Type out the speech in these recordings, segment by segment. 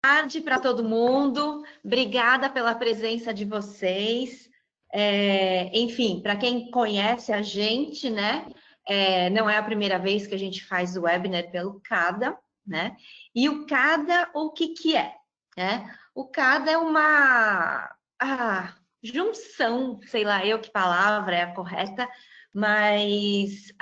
tarde para todo mundo. Obrigada pela presença de vocês. Enfim, para quem conhece a gente, né? Não é a primeira vez que a gente faz o webinar pelo CADA, né? E o CADA, o que que é? O CADA é uma junção, sei lá eu que palavra é a correta, mas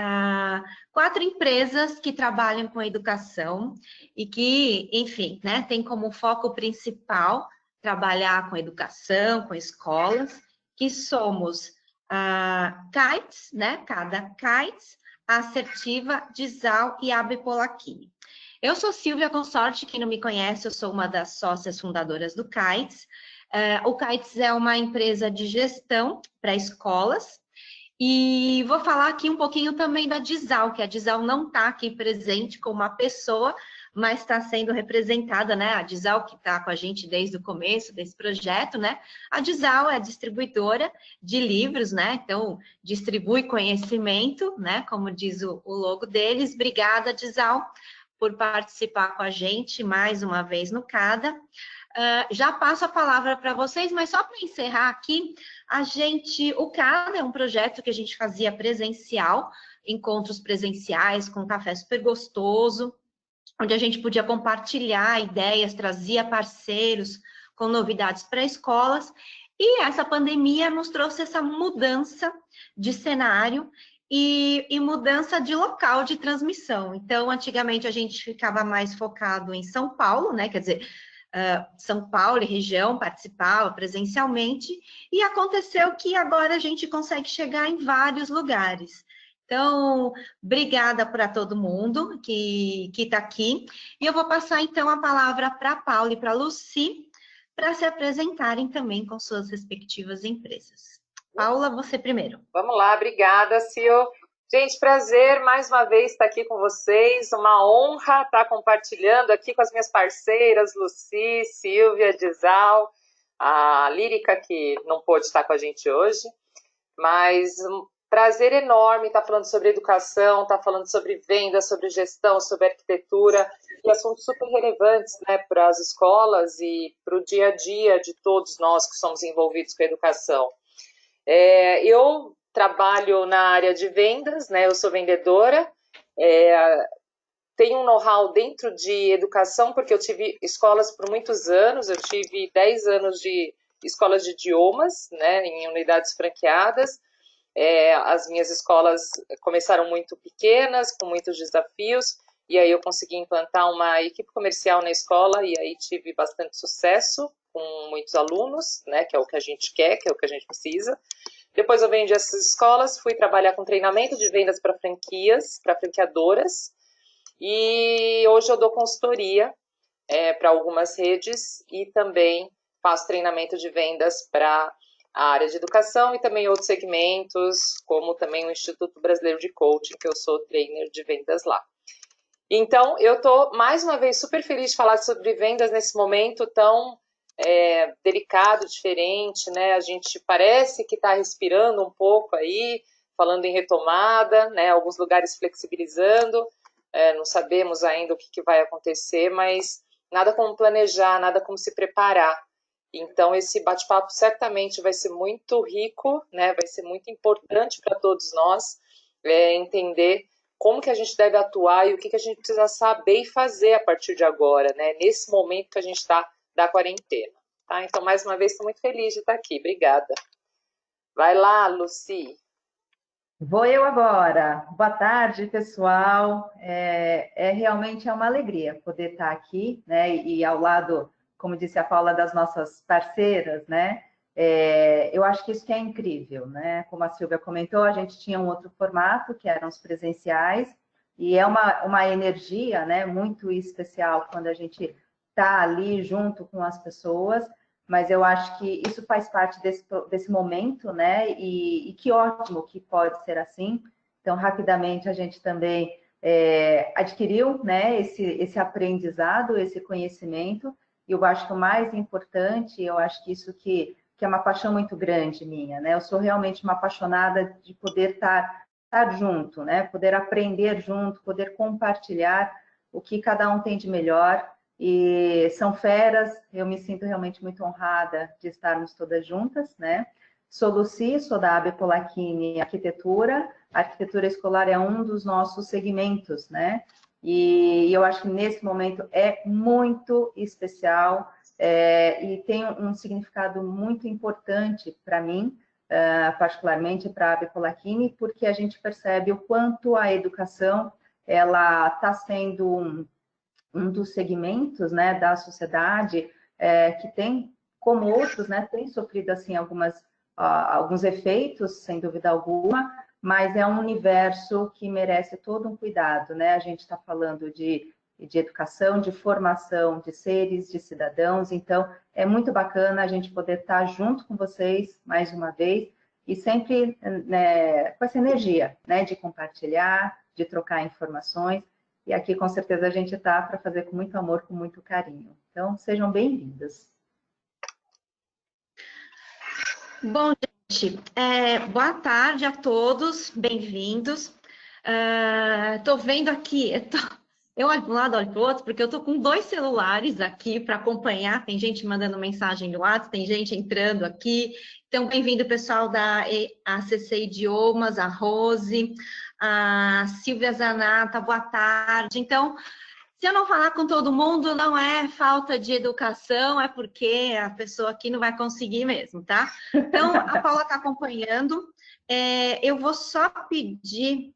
4 empresas que trabalham com educação e que, enfim, né, tem como foco principal trabalhar com educação, com escolas, que somos a Kites, né, cada Kites, a Assertiva, Dizal e a Polacchini. Eu sou Silvia Consorte, quem não me conhece, eu sou uma das sócias fundadoras do Kites. O Kites é uma empresa de gestão para escolas, e vou falar aqui um pouquinho também da Dizal, que a Dizal não está aqui presente como uma pessoa, mas está sendo representada, né? A Dizal que está com a gente desde o começo desse projeto, né? A Dizal é distribuidora de livros, né? Então, distribui conhecimento, né? Como diz o logo deles. Obrigada, Dizal, por participar com a gente mais uma vez no CADA. Já passo a palavra para vocês, mas só para encerrar aqui, o CADA é um projeto que a gente fazia presencial, encontros presenciais com café super gostoso, onde a gente podia compartilhar ideias, trazia parceiros com novidades para escolas, e essa pandemia nos trouxe essa mudança de cenário e mudança de local de transmissão. Então, antigamente a gente ficava mais focado em São Paulo, né? Quer dizer, São Paulo e região participava presencialmente, e aconteceu que agora a gente consegue chegar em vários lugares. Então, obrigada para todo mundo que está aqui. E eu vou passar, então, a palavra para a Paula e para a Lucy, para se apresentarem também com suas respectivas empresas. Paula, você primeiro. Vamos lá, obrigada, Sil. Gente, prazer mais uma vez estar aqui com vocês, uma honra estar compartilhando aqui com as minhas parceiras, Lucy, Silvia, Dizal, a Lírica, que não pôde estar com a gente hoje, mas um prazer enorme estar falando sobre educação, estar falando sobre venda, sobre gestão, sobre arquitetura, e assuntos super relevantes, né, para as escolas e para o dia a dia de todos nós que somos envolvidos com a educação. Eu trabalho na área de vendas, né? Eu sou vendedora, tenho um know-how dentro de educação, porque eu tive escolas por muitos anos, eu tive 10 anos de escolas de idiomas, né, em unidades franqueadas. As minhas escolas começaram muito pequenas, com muitos desafios, e aí eu consegui implantar uma equipe comercial na escola, e aí tive bastante sucesso com muitos alunos, né, que é o que a gente quer, que é o que a gente precisa. Depois eu vendi essas escolas, fui trabalhar com treinamento de vendas para franquias, para franqueadoras, e hoje eu dou consultoria para algumas redes e também faço treinamento de vendas para a área de educação e também outros segmentos, como também o Instituto Brasileiro de Coaching, que eu sou trainer de vendas lá. Então, eu estou, mais uma vez, super feliz de falar sobre vendas nesse momento tão delicado, diferente, né? A gente parece que está respirando um pouco aí, falando em retomada, né? Alguns lugares flexibilizando, não sabemos ainda o que vai acontecer, mas nada como planejar, nada como se preparar. Então, esse bate-papo certamente vai ser muito rico, né? Vai ser muito importante para todos nós entender como que a gente deve atuar e o que a gente precisa saber e fazer a partir de agora, né? Nesse momento que a gente está da quarentena, tá? Então, mais uma vez, estou muito feliz de estar aqui. Obrigada. Vai lá, Lucy. Vou eu agora. Boa tarde, pessoal. Realmente uma alegria poder estar aqui, né? E ao lado, como disse a Paula, das nossas parceiras, né? Eu acho que isso que é incrível, né? Como a Silvia comentou, a gente tinha um outro formato, que eram os presenciais, e é uma energia, né, muito especial quando a gente está ali junto com as pessoas, mas eu acho que isso faz parte desse momento, né? E que ótimo que pode ser assim. Então, rapidamente, a gente também adquiriu, né, esse aprendizado, esse conhecimento, e eu acho que o mais importante, eu acho que isso que é uma paixão muito grande minha, né? Eu sou realmente uma apaixonada de poder estar junto, né? Poder aprender junto, poder compartilhar o que cada um tem de melhor e são feras, eu me sinto realmente muito honrada de estarmos todas juntas, né? Sou Lucy, sou da AB Polacchini Arquitetura. A arquitetura escolar é um dos nossos segmentos, né? E eu acho que nesse momento é muito especial e tem um significado muito importante para mim, particularmente para a AB Polacchini, porque a gente percebe o quanto a educação ela está sendo um dos segmentos, né, da sociedade que tem, como outros, né, tem sofrido assim alguns efeitos, sem dúvida alguma, mas é um universo que merece todo um cuidado, né? A gente está falando de educação, de formação de seres, de cidadãos, então é muito bacana a gente poder estar junto com vocês mais uma vez e sempre, né, com essa energia, né, de compartilhar, de trocar informações. E aqui, com certeza, a gente está para fazer com muito amor, com muito carinho. Então, sejam bem-vindas. Bom, gente, boa tarde a todos, bem-vindos. Estou vendo aqui, eu olho para um lado, olho para o outro, porque eu estou com 2 celulares aqui para acompanhar. Tem gente mandando mensagem no WhatsApp, tem gente entrando aqui. Então, bem-vindo, pessoal da ACC Idiomas, a Rose, a Silvia Zanata, boa tarde. Então, se eu não falar com todo mundo, não é falta de educação, é porque a pessoa aqui não vai conseguir mesmo, tá? Então, a Paula está acompanhando. Eu vou só pedir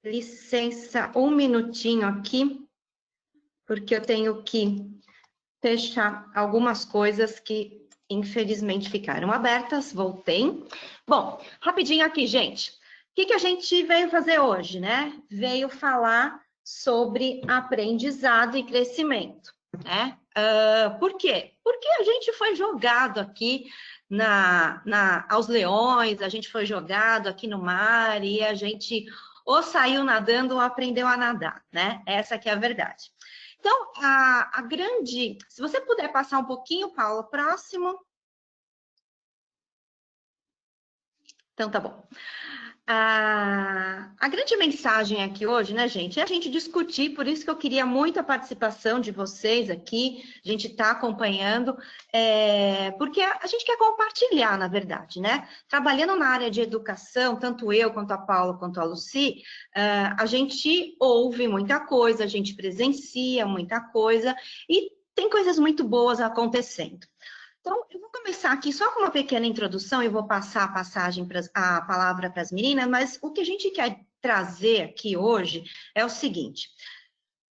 licença um minutinho aqui, porque eu tenho que fechar algumas coisas que, infelizmente, ficaram abertas. Voltei. Bom, rapidinho aqui, gente. O que a gente veio fazer hoje, né? Veio falar sobre aprendizado e crescimento, né? Por quê? Porque a gente foi jogado aqui aos leões, a gente foi jogado aqui no mar e a gente ou saiu nadando ou aprendeu a nadar, né? Essa que é a verdade. Então, se você puder passar um pouquinho, Paula, próximo. Então, tá bom. A grande mensagem aqui hoje, né, gente, é a gente discutir, por isso que eu queria muito a participação de vocês aqui, a gente está acompanhando, porque a gente quer compartilhar, na verdade, né? Trabalhando na área de educação, tanto eu, quanto a Paula, quanto a Lucy, a gente ouve muita coisa, a gente presencia muita coisa e tem coisas muito boas acontecendo. Então, eu vou começar aqui só com uma pequena introdução e vou passar a palavra para as meninas, mas o que a gente quer trazer aqui hoje é o seguinte.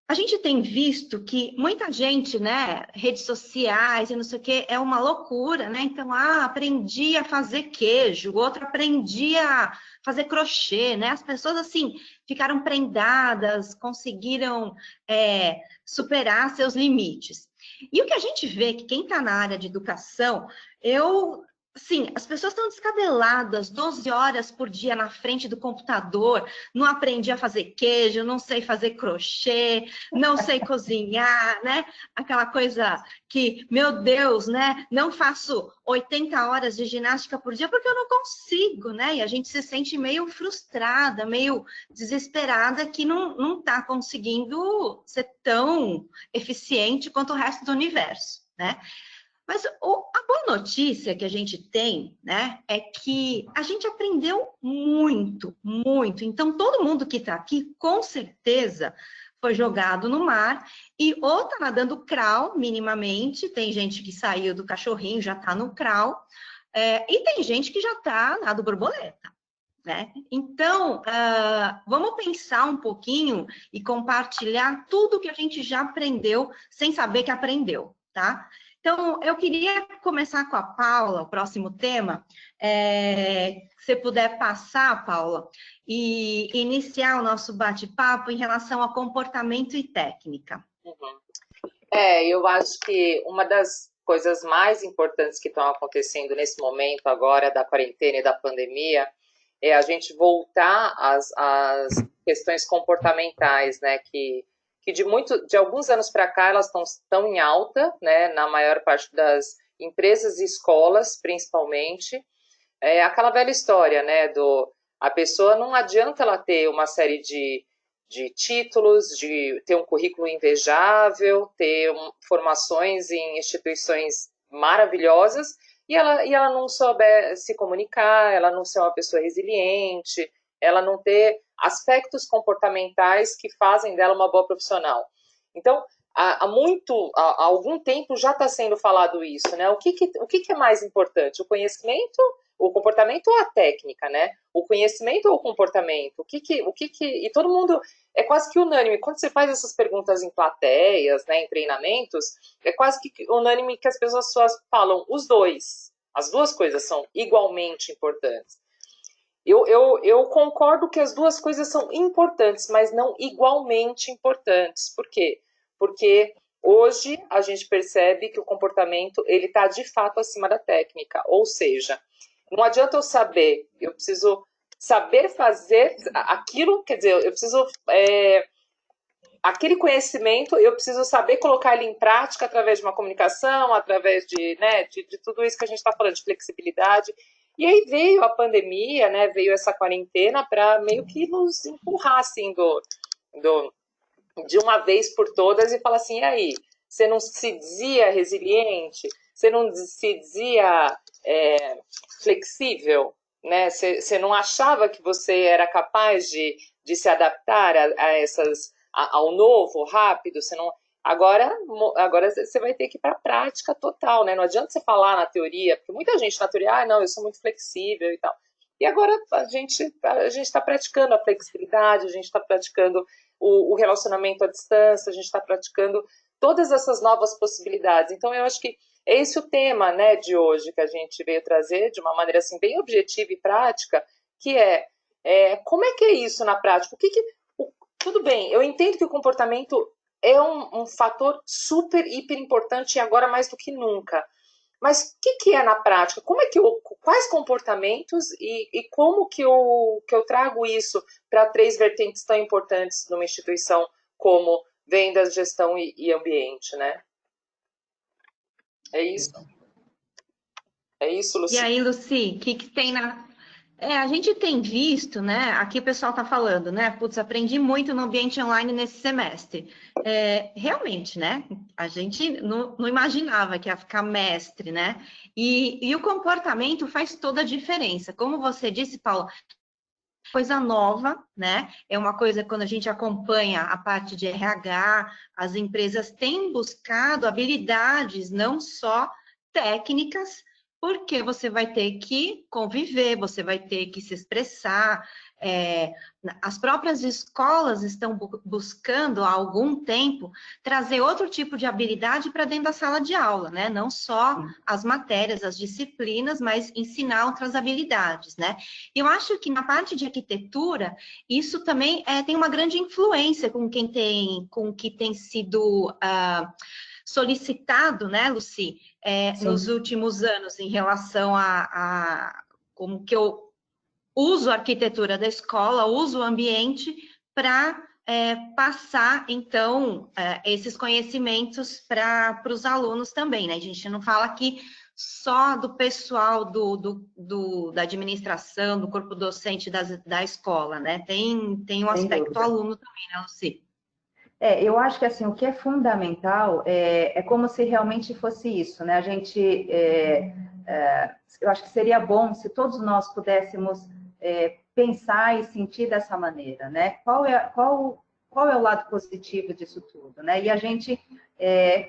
A gente tem visto que muita gente, né, redes sociais e não sei o que, é uma loucura, né? Então, aprendi a fazer queijo, outro aprendi a fazer crochê, né? As pessoas, assim, ficaram prendadas, conseguiram superar seus limites. E o que a gente vê que quem está na área de educação, assim, as pessoas estão descabeladas 12 horas por dia na frente do computador, não aprendi a fazer queijo, não sei fazer crochê, não sei cozinhar, né? Aquela coisa que, meu Deus, né? Não faço 80 horas de ginástica por dia porque eu não consigo, né? E a gente se sente meio frustrada, meio desesperada que não está conseguindo ser tão eficiente quanto o resto do universo, né? Mas a boa notícia que a gente tem, né, é que a gente aprendeu muito, muito. Então, todo mundo que está aqui, com certeza, foi jogado no mar e ou está nadando crawl, minimamente. Tem gente que saiu do cachorrinho, já está no crawl. E tem gente que já está nado borboleta, né? Então, vamos pensar um pouquinho e compartilhar tudo que a gente já aprendeu sem saber que aprendeu, tá? Então, eu queria começar com a Paula, o próximo tema. Se você puder passar, Paula, e iniciar o nosso bate-papo em relação a comportamento e técnica. Uhum. Eu acho que uma das coisas mais importantes que estão acontecendo nesse momento agora da quarentena e da pandemia é a gente voltar às questões comportamentais, né, que de alguns anos para cá elas estão em alta, né, na maior parte das empresas e escolas, principalmente. Aquela velha história, né, a pessoa não adianta ela ter uma série de títulos, de ter um currículo invejável, ter formações em instituições maravilhosas, e ela não souber se comunicar, ela não ser uma pessoa resiliente, ela não ter aspectos comportamentais que fazem dela uma boa profissional. Então, há algum tempo já está sendo falado isso, né? O que é mais importante? O conhecimento, o comportamento ou a técnica, né? O conhecimento ou o comportamento? E todo mundo é quase que unânime. Quando você faz essas perguntas em plateias, né, em treinamentos, é quase que unânime que as pessoas falam os dois. As duas coisas são igualmente importantes. Eu concordo que as duas coisas são importantes, mas não igualmente importantes. Por quê? Porque hoje a gente percebe que o comportamento ele está de fato acima da técnica. Ou seja, não adianta eu preciso saber fazer aquilo, quer dizer, eu preciso... aquele conhecimento, eu preciso saber colocar ele em prática através de uma comunicação, através de tudo isso que a gente está falando, de flexibilidade. E aí veio a pandemia, né, veio essa quarentena para meio que nos empurrar, assim, de uma vez por todas e falar assim, e aí, você não se dizia resiliente? Você não se dizia flexível? Né? Você não achava que você era capaz de se adaptar ao novo, rápido? Você não... Agora você vai ter que ir para a prática total, né? Não adianta você falar na teoria, porque muita gente na teoria, não, eu sou muito flexível e tal. E agora a gente está praticando a flexibilidade, a gente está praticando o relacionamento à distância, a gente está praticando todas essas novas possibilidades. Então, eu acho que é esse o tema, né, de hoje que a gente veio trazer de uma maneira assim, bem objetiva e prática, que como é que é isso na prática? Tudo bem, eu entendo que o comportamento é um fator super, hiper importante e agora mais do que nunca. Mas o que é na prática? Quais comportamentos e como que eu trago isso para 3 vertentes tão importantes numa instituição como vendas, gestão e ambiente, né? É isso? É isso, Luci? E aí, Luci, o que tem na... a gente tem visto, né? Aqui o pessoal está falando, né? Putz, aprendi muito no ambiente online nesse semestre. Realmente, né? A gente não imaginava que ia ficar mestre, né? E o comportamento faz toda a diferença. Como você disse, Paulo, coisa nova, né? É uma coisa quando a gente acompanha a parte de RH, as empresas têm buscado habilidades não só técnicas, porque você vai ter que conviver, você vai ter que se expressar. As próprias escolas estão buscando há algum tempo trazer outro tipo de habilidade para dentro da sala de aula, né? Não só as matérias, as disciplinas, mas ensinar outras habilidades, né? Eu acho que na parte de arquitetura, isso também tem uma grande influência com que tem sido solicitado, né, Luci, nos últimos anos, em relação a como que eu uso a arquitetura da escola, uso o ambiente para passar, então, esses conhecimentos para os alunos também, né? A gente não fala aqui só do pessoal da administração, do corpo docente da escola, né? Tem um aspecto aluno também, né, Luci? Eu acho que assim, o que é fundamental é como se realmente fosse isso, né? A gente, eu acho que seria bom se todos nós pudéssemos pensar e sentir dessa maneira, né? Qual é o lado positivo disso tudo, né? E a gente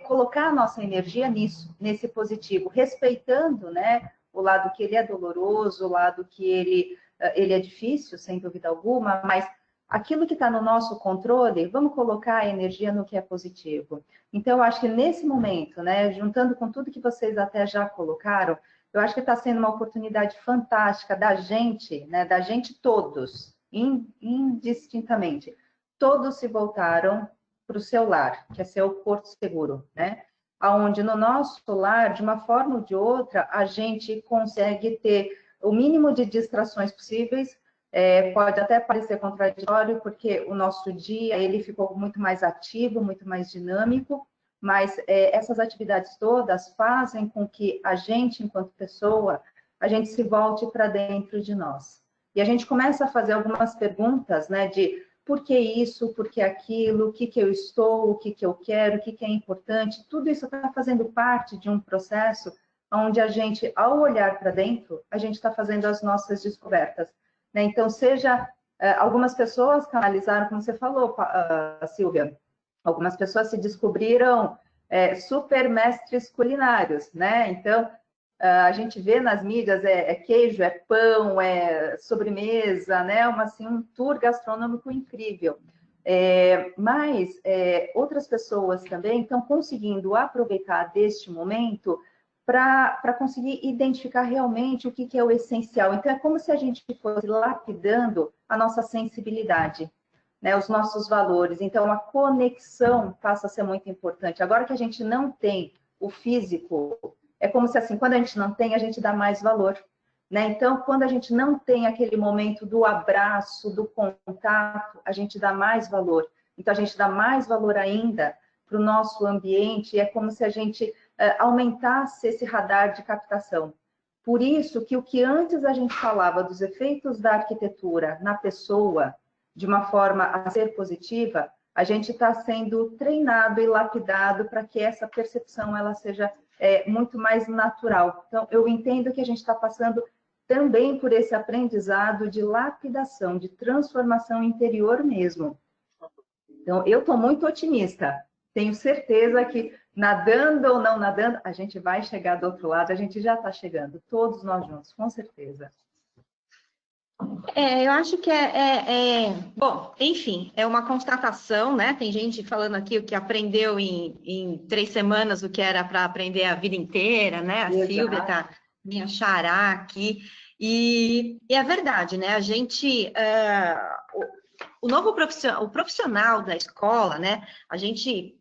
colocar a nossa energia nisso, nesse positivo, respeitando, né, o lado que ele é doloroso, o lado que ele é difícil, sem dúvida alguma, mas aquilo que está no nosso controle, vamos colocar a energia no que é positivo. Então, eu acho que nesse momento, né, juntando com tudo que vocês até já colocaram, eu acho que está sendo uma oportunidade fantástica da gente, né, da gente todos, indistintamente. Todos se voltaram para o seu lar, que é seu porto seguro, né? Onde no nosso lar, de uma forma ou de outra, a gente consegue ter o mínimo de distrações possíveis. Pode até parecer contraditório, porque o nosso dia ele ficou muito mais ativo, muito mais dinâmico, mas essas atividades todas fazem com que a gente, enquanto pessoa, a gente se volte para dentro de nós. E a gente começa a fazer algumas perguntas, né, de por que isso, por que aquilo, o que, que eu estou, o que, que eu quero, o que, que é importante. Tudo isso está fazendo parte de um processo onde a gente, ao olhar para dentro, a gente está fazendo as nossas descobertas, né? Então, seja algumas pessoas canalizaram, como você falou, Silvia, algumas pessoas se descobriram super mestres culinários, né? Então, a gente vê nas mídias, queijo, é pão, é sobremesa, né? Assim, um tour gastronômico incrível. Mas outras pessoas também estão conseguindo aproveitar deste momento para conseguir identificar realmente o que, que é o essencial. Então, é como se a gente fosse lapidando a nossa sensibilidade, né, os nossos valores. Então, a conexão passa a ser muito importante. Agora que a gente não tem o físico, é como se, assim, quando a gente não tem, a gente dá mais valor, né? Então, quando a gente não tem aquele momento do abraço, do contato, a gente dá mais valor. Então, a gente dá mais valor ainda para o nosso ambiente. É como se a gente aumentasse esse radar de captação. Por isso que o que antes a gente falava dos efeitos da arquitetura na pessoa, de uma forma a ser positiva, a gente está sendo treinado e lapidado para que essa percepção ela seja muito mais natural. Então, eu entendo que a gente está passando também por esse aprendizado de lapidação, de transformação interior mesmo. Então, eu estou muito otimista. Tenho certeza que, nadando ou não nadando, a gente vai chegar do outro lado, a gente já está chegando, todos nós juntos, com certeza. Eu acho que bom, enfim, é uma constatação, né? Tem gente falando aqui o que aprendeu em 3 semanas, o que era para aprender a vida inteira, né? A Exato. Silvia tá minha xará aqui. E é verdade, né? A gente, o novo profissional da escola, né? A gente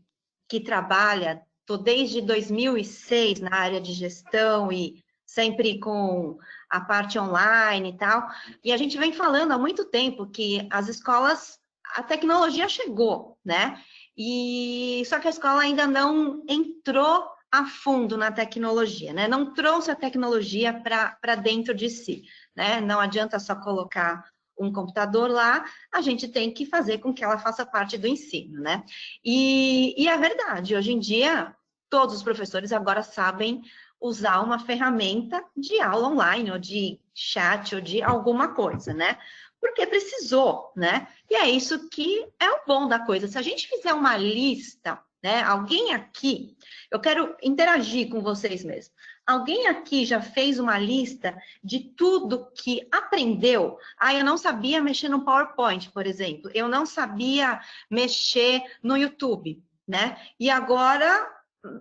que trabalha, tô desde 2006 na área de gestão e sempre com a parte online e tal, e a gente vem falando há muito tempo que as escolas, a tecnologia chegou, né? E só que a escola ainda não entrou a fundo na tecnologia, né? Não trouxe a tecnologia para dentro de si, né? Não adianta só colocar um computador lá, a gente tem que fazer com que ela faça parte do ensino, né? E é verdade, hoje em dia, todos os professores agora sabem usar uma ferramenta de aula online, ou de chat, ou de alguma coisa, né? Porque precisou, né? E é isso que é o bom da coisa. Se a gente fizer uma lista, né? Alguém aqui, eu quero interagir com vocês mesmo. Alguém aqui já fez uma lista de tudo que aprendeu? Eu não sabia mexer no PowerPoint, por exemplo. Eu não sabia mexer no YouTube, né? E agora,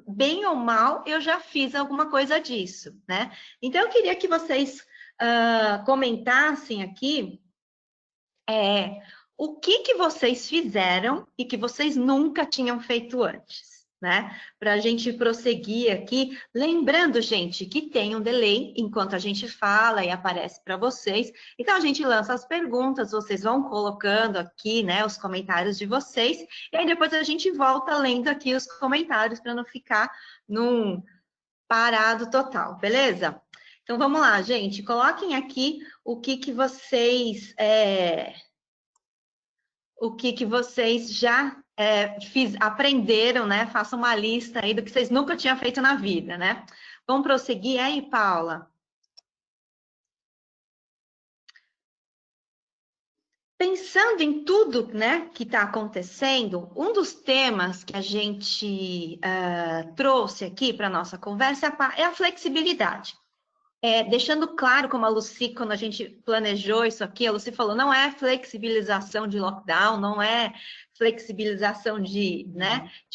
bem ou mal, eu já fiz alguma coisa disso, né? Então, eu queria que vocês comentassem aqui o que vocês fizeram e que vocês nunca tinham feito antes, né? Para a gente prosseguir aqui. Lembrando, gente, que tem um delay enquanto a gente fala e aparece para vocês. Então, a gente lança as perguntas, vocês vão colocando aqui, né, os comentários de vocês. E aí, depois a gente volta lendo aqui os comentários para não ficar num parado total, beleza? Então, vamos lá, gente. Coloquem aqui o que vocês... o que vocês já aprenderam, né? Façam uma lista aí do que vocês nunca tinham feito na vida, né? Vamos prosseguir aí, Paula? Pensando em tudo, né, que está acontecendo, um dos temas que a gente trouxe aqui para a nossa conversa é a flexibilidade. Deixando claro, como a Lucy, quando a gente planejou isso aqui, a Lucy falou, não é flexibilização de lockdown, não é flexibilização de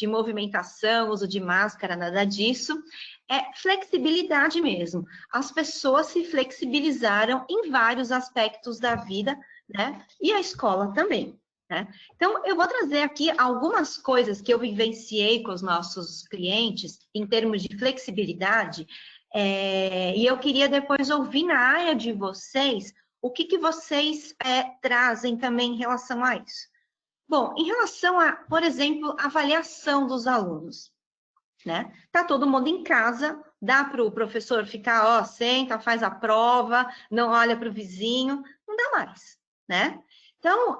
movimentação, uso de máscara, nada disso. É flexibilidade mesmo. As pessoas se flexibilizaram em vários aspectos da vida, né? E a escola também, né? Então, eu vou trazer aqui algumas coisas que eu vivenciei com os nossos clientes em termos de flexibilidade. E eu queria depois ouvir na área de vocês o que vocês trazem também em relação a isso. Bom, em relação a, por exemplo, avaliação dos alunos, né? Tá todo mundo em casa, dá para o professor ficar, senta, faz a prova, não olha para o vizinho, não dá mais, né? Então,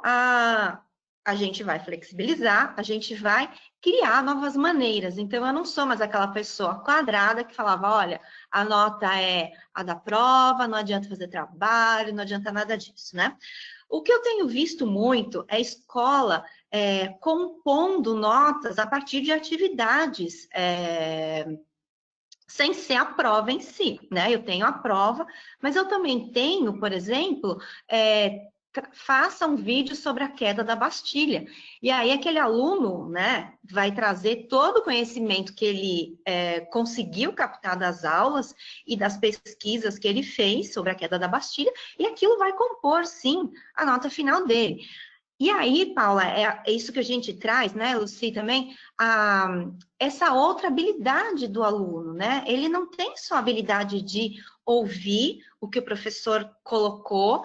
a gente vai flexibilizar, a gente vai criar novas maneiras. Então, eu não sou mais aquela pessoa quadrada que falava, olha, a nota é a da prova, não adianta fazer trabalho, não adianta nada disso, né? O que eu tenho visto muito é escola compondo notas a partir de atividades sem ser a prova em si, né? Eu tenho a prova, mas eu também tenho, por exemplo, faça um vídeo sobre a queda da Bastilha. E aí aquele aluno, né, vai trazer todo o conhecimento que ele conseguiu captar das aulas e das pesquisas que ele fez sobre a queda da Bastilha, e aquilo vai compor, sim, a nota final dele. E aí, Paula, é isso que a gente traz, né, Lucy, também, essa outra habilidade do aluno, né? Ele não tem só a habilidade de ouvir o que o professor colocou,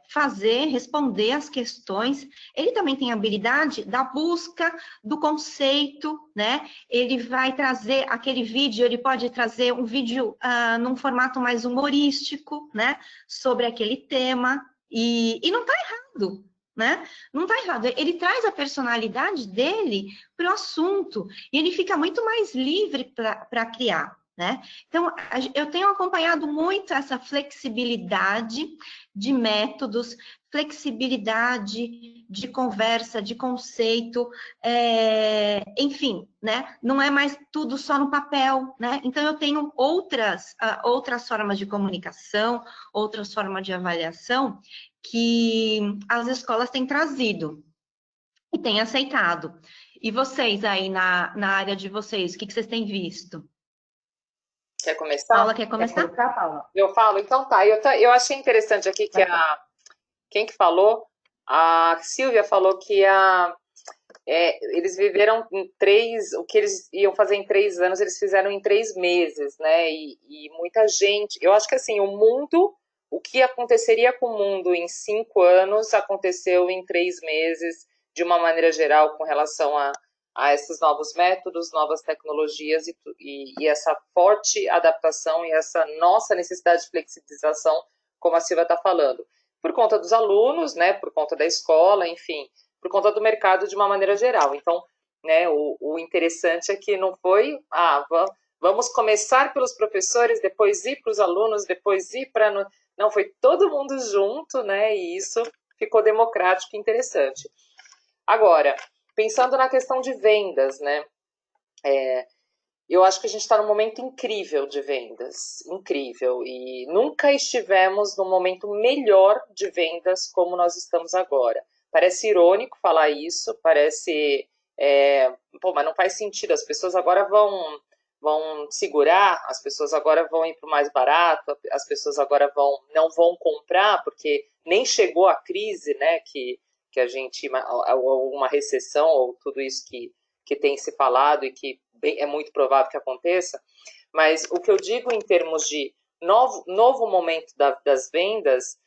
fazer, responder as questões, ele também tem a habilidade da busca do conceito, né? Ele vai trazer aquele vídeo, ele pode trazer um vídeo num formato mais humorístico, né? Sobre aquele tema, e não está errado, né? Não está errado. Ele traz a personalidade dele para o assunto e ele fica muito mais livre para criar, né? Então, eu tenho acompanhado muito essa flexibilidade de métodos, flexibilidade de conversa, de conceito, enfim, né? Não é mais tudo só no papel, né? Então, eu tenho outras formas de comunicação, outras formas de avaliação que as escolas têm trazido e têm aceitado. E vocês aí na área de vocês, o que vocês têm visto? Quer começar? Paula, quer começar? Quer começar, Paula? Eu falo, então tá. Eu achei interessante aqui que quem que falou? A Silvia falou que eles viveram o que eles iam fazer em 3 anos, eles fizeram em 3 meses, né? E muita gente, eu acho que assim, o que aconteceria com o mundo em 5 anos aconteceu em 3 meses, de uma maneira geral, com relação a esses novos métodos, novas tecnologias e essa forte adaptação e essa nossa necessidade de flexibilização, como a Silvia está falando, por conta dos alunos, né? Por conta da escola, enfim, por conta do mercado de uma maneira geral. Então, né, o interessante é que não foi, vamos começar pelos professores, depois ir para os alunos, depois ir para... Não, foi todo mundo junto, né, e isso ficou democrático e interessante. Agora, pensando na questão de vendas, né, eu acho que a gente está num momento incrível de vendas, incrível, e nunca estivemos num momento melhor de vendas como nós estamos agora. Parece irônico falar isso, parece... mas não faz sentido, as pessoas agora vão segurar, as pessoas agora vão ir para o mais barato, as pessoas agora não vão comprar, porque nem chegou a crise, né, que a gente, ou uma recessão, ou tudo isso que tem se falado e que é muito provável que aconteça, mas o que eu digo em termos de novo momento das vendas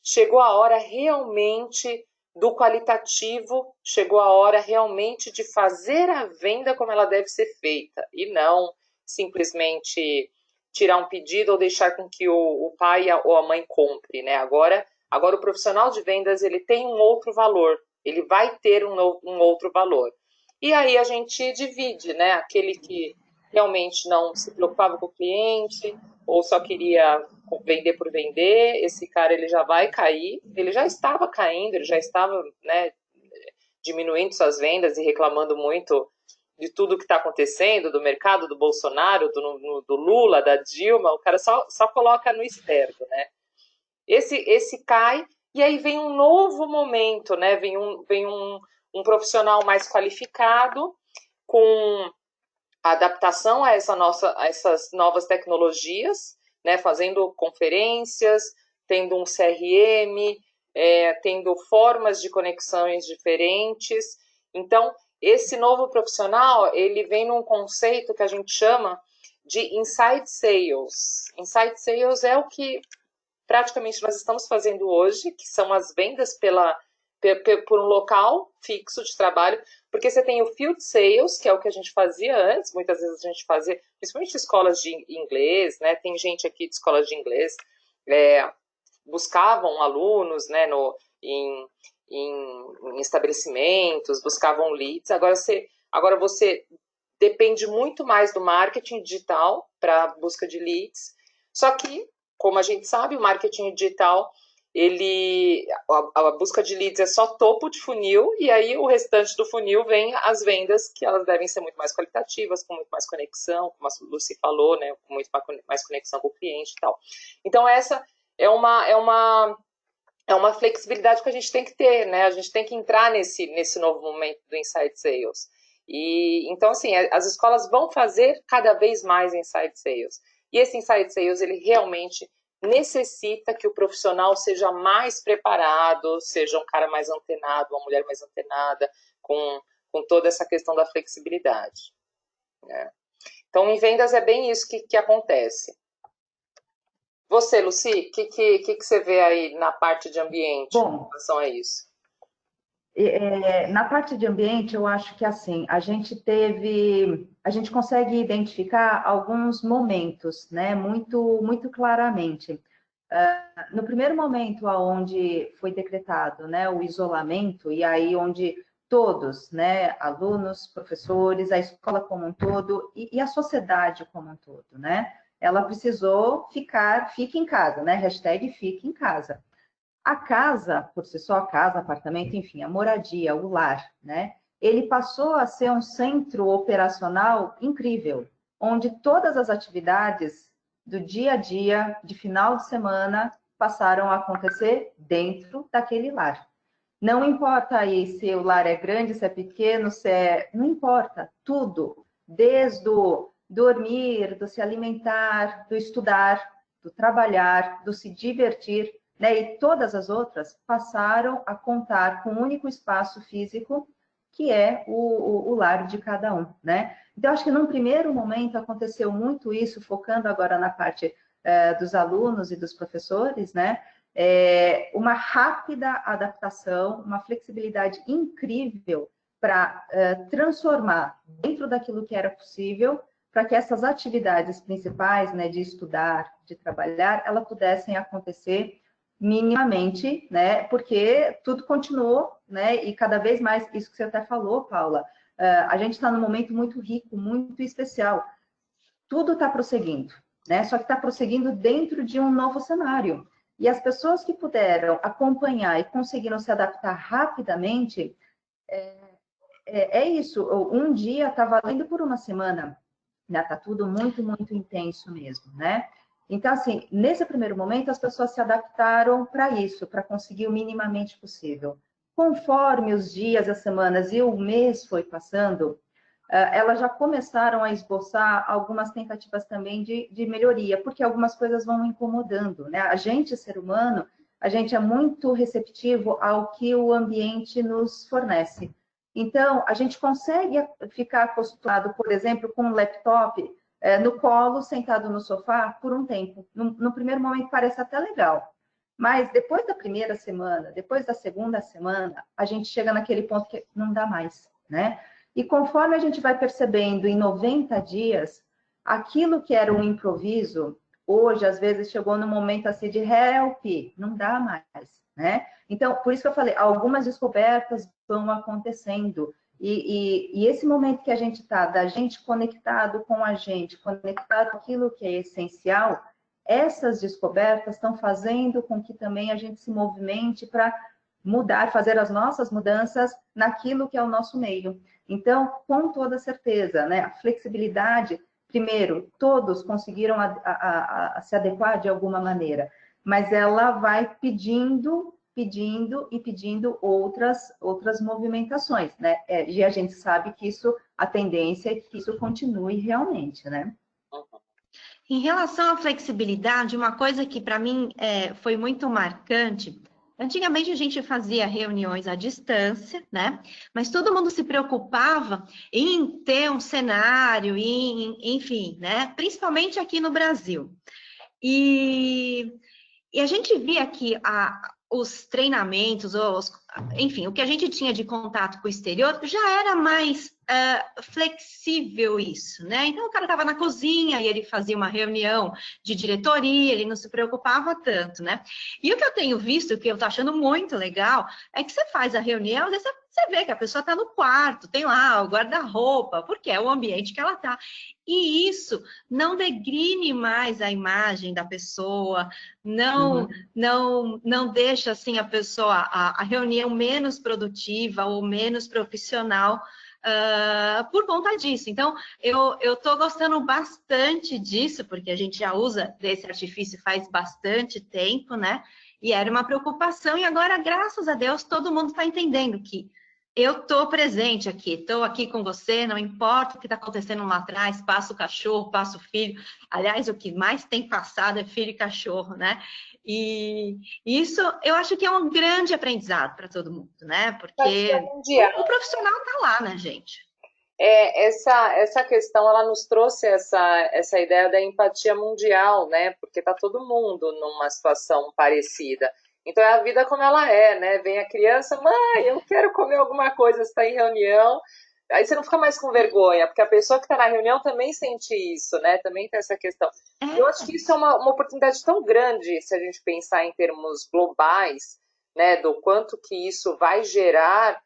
chegou a hora realmente do qualitativo, chegou a hora realmente de fazer a venda como ela deve ser feita, e não simplesmente tirar um pedido ou deixar com que o pai ou a mãe compre, né? Agora o profissional de vendas, ele tem um outro valor, ele vai ter um outro valor. E aí a gente divide, né? Aquele que realmente não se preocupava com o cliente ou só queria vender por vender, esse cara ele já vai cair, ele já estava caindo, ele já estava, né, diminuindo suas vendas e reclamando muito de tudo que está acontecendo, do mercado, do Bolsonaro, do Lula, da Dilma, o cara só coloca no externo, né? Esse cai, e aí vem um novo momento, né? Vem um profissional mais qualificado, com adaptação a essas novas tecnologias, né? Fazendo conferências, tendo um CRM, tendo formas de conexões diferentes. Então, esse novo profissional, ele vem num conceito que a gente chama de inside sales. Inside sales é o que praticamente nós estamos fazendo hoje, que são as vendas por um local fixo de trabalho, porque você tem o field sales, que é o que a gente fazia antes, muitas vezes a gente fazia, principalmente escolas de inglês, né? Tem gente aqui de escolas de inglês, buscavam alunos, né, em estabelecimentos, buscavam leads. Agora você depende muito mais do marketing digital para busca de leads. Só que, como a gente sabe, o marketing digital, a busca de leads é só topo de funil, e aí o restante do funil vem as vendas, que elas devem ser muito mais qualitativas, com muito mais conexão, como a Lucy falou, né, com muito mais conexão com o cliente e tal. Então, essa é uma flexibilidade que a gente tem que ter, né? A gente tem que entrar nesse novo momento do Inside Sales. E então, assim, as escolas vão fazer cada vez mais Inside Sales. E esse Inside Sales, ele realmente necessita que o profissional seja mais preparado, seja um cara mais antenado, uma mulher mais antenada, com toda essa questão da flexibilidade, né? Então, em vendas é bem isso que acontece. Você, Lucy, o que você vê aí na parte de ambiente em relação a isso? Na parte de ambiente, eu acho que assim, a gente consegue identificar alguns momentos, né, muito claramente. No primeiro momento onde foi decretado, né, o isolamento, e aí onde todos, né, alunos, professores, a escola como um todo e a sociedade como um todo, né, ela precisou fique em casa, né, hashtag fique em casa. A casa, por si só, casa, apartamento, enfim, a moradia, o lar, né? Ele passou a ser um centro operacional incrível, onde todas as atividades do dia a dia, de final de semana, passaram a acontecer dentro daquele lar. Não importa aí se o lar é grande, se é pequeno, não importa, tudo, desde o dormir, do se alimentar, do estudar, do trabalhar, do se divertir, né? E todas as outras passaram a contar com um único espaço físico, que é o lar de cada um, né? Então, acho que num primeiro momento aconteceu muito isso, focando agora na parte dos alunos e dos professores, né? Uma rápida adaptação, uma flexibilidade incrível para transformar dentro daquilo que era possível, para que essas atividades principais, né, de estudar, de trabalhar, elas pudessem acontecer minimamente, né? Porque tudo continuou, né? E cada vez mais, isso que você até falou, Paula, a gente está num momento muito rico, muito especial. Tudo está prosseguindo, né? Só que está prosseguindo dentro de um novo cenário. E as pessoas que puderam acompanhar e conseguiram se adaptar rapidamente, é isso. Um dia está valendo por uma semana, né? Está tudo muito, muito intenso mesmo, né? Então, assim, nesse primeiro momento, as pessoas se adaptaram para isso, para conseguir o minimamente possível. Conforme os dias, as semanas e o mês foi passando, elas já começaram a esboçar algumas tentativas também de melhoria, porque algumas coisas vão incomodando, né? A gente, ser humano, a gente é muito receptivo ao que o ambiente nos fornece. Então, a gente consegue ficar acostumado, por exemplo, com um laptop no colo, sentado no sofá, por um tempo. No primeiro momento parece até legal, mas depois da primeira semana, depois da segunda semana, a gente chega naquele ponto que não dá mais, né? E conforme a gente vai percebendo em 90 dias, aquilo que era um improviso, hoje, às vezes, chegou no momento assim de help, não dá mais, né? Então, por isso que eu falei, algumas descobertas vão acontecendo. E esse momento que a gente está, da gente conectado com a gente, conectado com aquilo que é essencial, essas descobertas estão fazendo com que também a gente se movimente para mudar, fazer as nossas mudanças naquilo que é o nosso meio. Então, com toda certeza, né? A flexibilidade, primeiro, todos conseguiram se adequar de alguma maneira, mas ela vai pedindo outras movimentações, né? E a gente sabe que a tendência é que isso continue realmente, né? Em relação à flexibilidade, uma coisa que para mim foi muito marcante, antigamente a gente fazia reuniões à distância, né? Mas todo mundo se preocupava em ter um cenário, enfim, né? Principalmente aqui no Brasil. E a gente via que os treinamentos, enfim, o que a gente tinha de contato com o exterior já era mais flexível isso, né? Então, o cara estava na cozinha e ele fazia uma reunião de diretoria, ele não se preocupava tanto, né? E o que eu tenho visto, o que eu estou achando muito legal, é que você faz a reunião, você vê que a pessoa está no quarto, tem lá o guarda-roupa, porque é o ambiente que ela está. E isso não degrine mais a imagem da pessoa, não deixa assim a pessoa, a reunião menos produtiva ou menos profissional por conta disso. Então, eu estou gostando bastante disso, porque a gente já usa desse artifício faz bastante tempo, né? E era uma preocupação, e agora, graças a Deus, todo mundo está entendendo que eu estou presente aqui, estou aqui com você, não importa o que está acontecendo lá atrás, passa o cachorro, passa o filho. Aliás, o que mais tem passado é filho e cachorro, né? E isso eu acho que é um grande aprendizado para todo mundo, né? Porque o profissional está lá, né, gente? Essa questão, ela nos trouxe essa ideia da empatia mundial, né? Porque está todo mundo numa situação parecida. Então, é a vida como ela é, né? Vem a criança, mãe, eu quero comer alguma coisa, você está em reunião. Aí você não fica mais com vergonha, porque a pessoa que está na reunião também sente isso, né? Também tem essa questão. Eu acho que isso é uma oportunidade tão grande, se a gente pensar em termos globais, né? Do quanto que isso vai gerar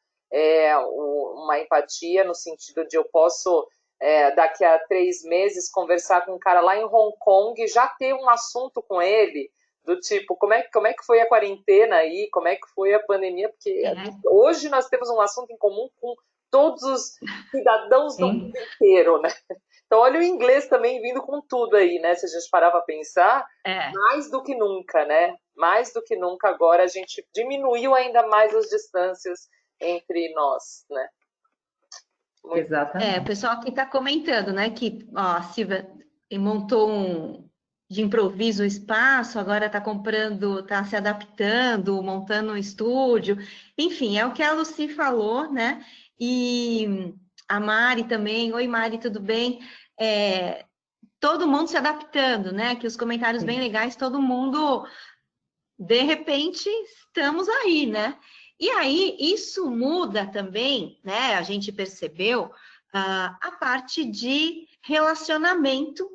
uma empatia, no sentido de eu posso, daqui a 3 meses, conversar com um cara lá em Hong Kong e já ter um assunto com ele, do tipo, como é que foi a quarentena aí, como é que foi a pandemia, porque hoje nós temos um assunto em comum com todos os cidadãos do mundo inteiro, né? Então, olha o inglês também vindo com tudo aí, né? Se a gente parar para pensar, mais do que nunca, né? Mais do que nunca agora a gente diminuiu ainda mais as distâncias entre nós, né? Exatamente. O pessoal aqui está comentando, né, que ó, a Silvia montou de improviso o espaço, agora está comprando, está se adaptando, montando um estúdio, enfim, é o que a Lucy falou, né? E a Mari também, oi Mari, tudo bem? Todo mundo se adaptando, né? Que os comentários bem legais, todo mundo, de repente, estamos aí, né? E aí, isso muda também, né? A gente percebeu a parte de relacionamento,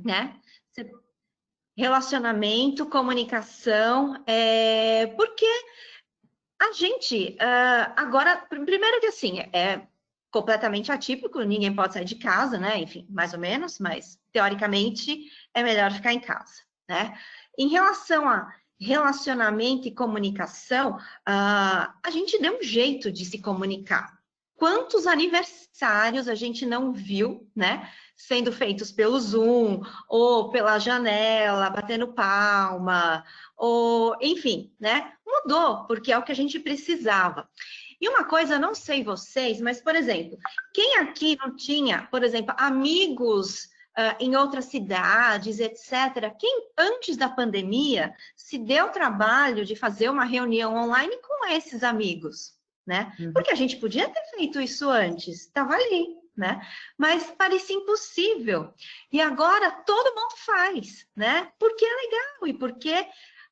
né? Relacionamento, comunicação, porque a gente, agora, primeiro que assim, é completamente atípico, ninguém pode sair de casa, né? Enfim, mais ou menos, mas teoricamente é melhor ficar em casa, né? Em relação a relacionamento e comunicação, a gente deu um jeito de se comunicar. Quantos aniversários a gente não viu, né? Sendo feitos pelo Zoom, ou pela janela, batendo palma, ou enfim, né? Mudou, porque é o que a gente precisava. E uma coisa, não sei vocês, mas, por exemplo, quem aqui não tinha, por exemplo, amigos em outras cidades, etc., quem antes da pandemia se deu o trabalho de fazer uma reunião online com esses amigos, né? Porque a gente podia ter feito isso antes, estava ali, né? Mas parecia impossível. E agora todo mundo faz, né? Porque é legal e porque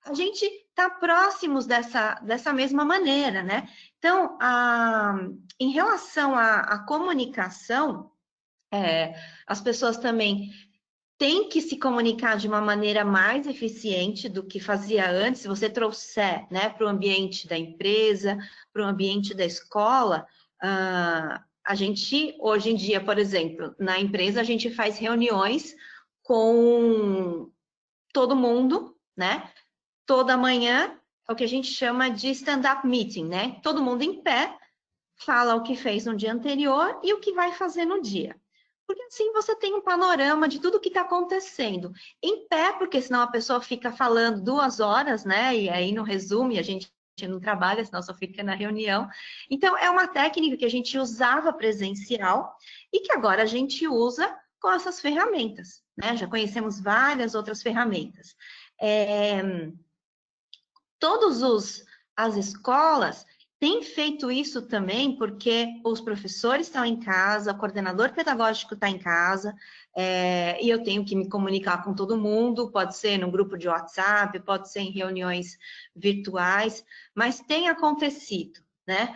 a gente está próximos dessa mesma maneira, né? Então, em relação à comunicação, as pessoas também têm que se comunicar de uma maneira mais eficiente do que fazia antes. Se você trouxer, né, para o ambiente da empresa, para o ambiente da escola, a gente, hoje em dia, por exemplo, na empresa, a gente faz reuniões com todo mundo, né? Toda manhã, é o que a gente chama de stand-up meeting, né? Todo mundo em pé, fala o que fez no dia anterior e o que vai fazer no dia. Porque assim você tem um panorama de tudo que está acontecendo. Em pé, porque senão a pessoa fica falando 2 horas, né? E aí no resumo, a gente não trabalha, senão só fica na reunião. Então, é uma técnica que a gente usava presencial e que agora a gente usa com essas ferramentas, né? Já conhecemos várias outras ferramentas. Todas as escolas, tem feito isso também porque os professores estão em casa, o coordenador pedagógico está em casa, e eu tenho que me comunicar com todo mundo, pode ser no grupo de WhatsApp, pode ser em reuniões virtuais, mas tem acontecido, né?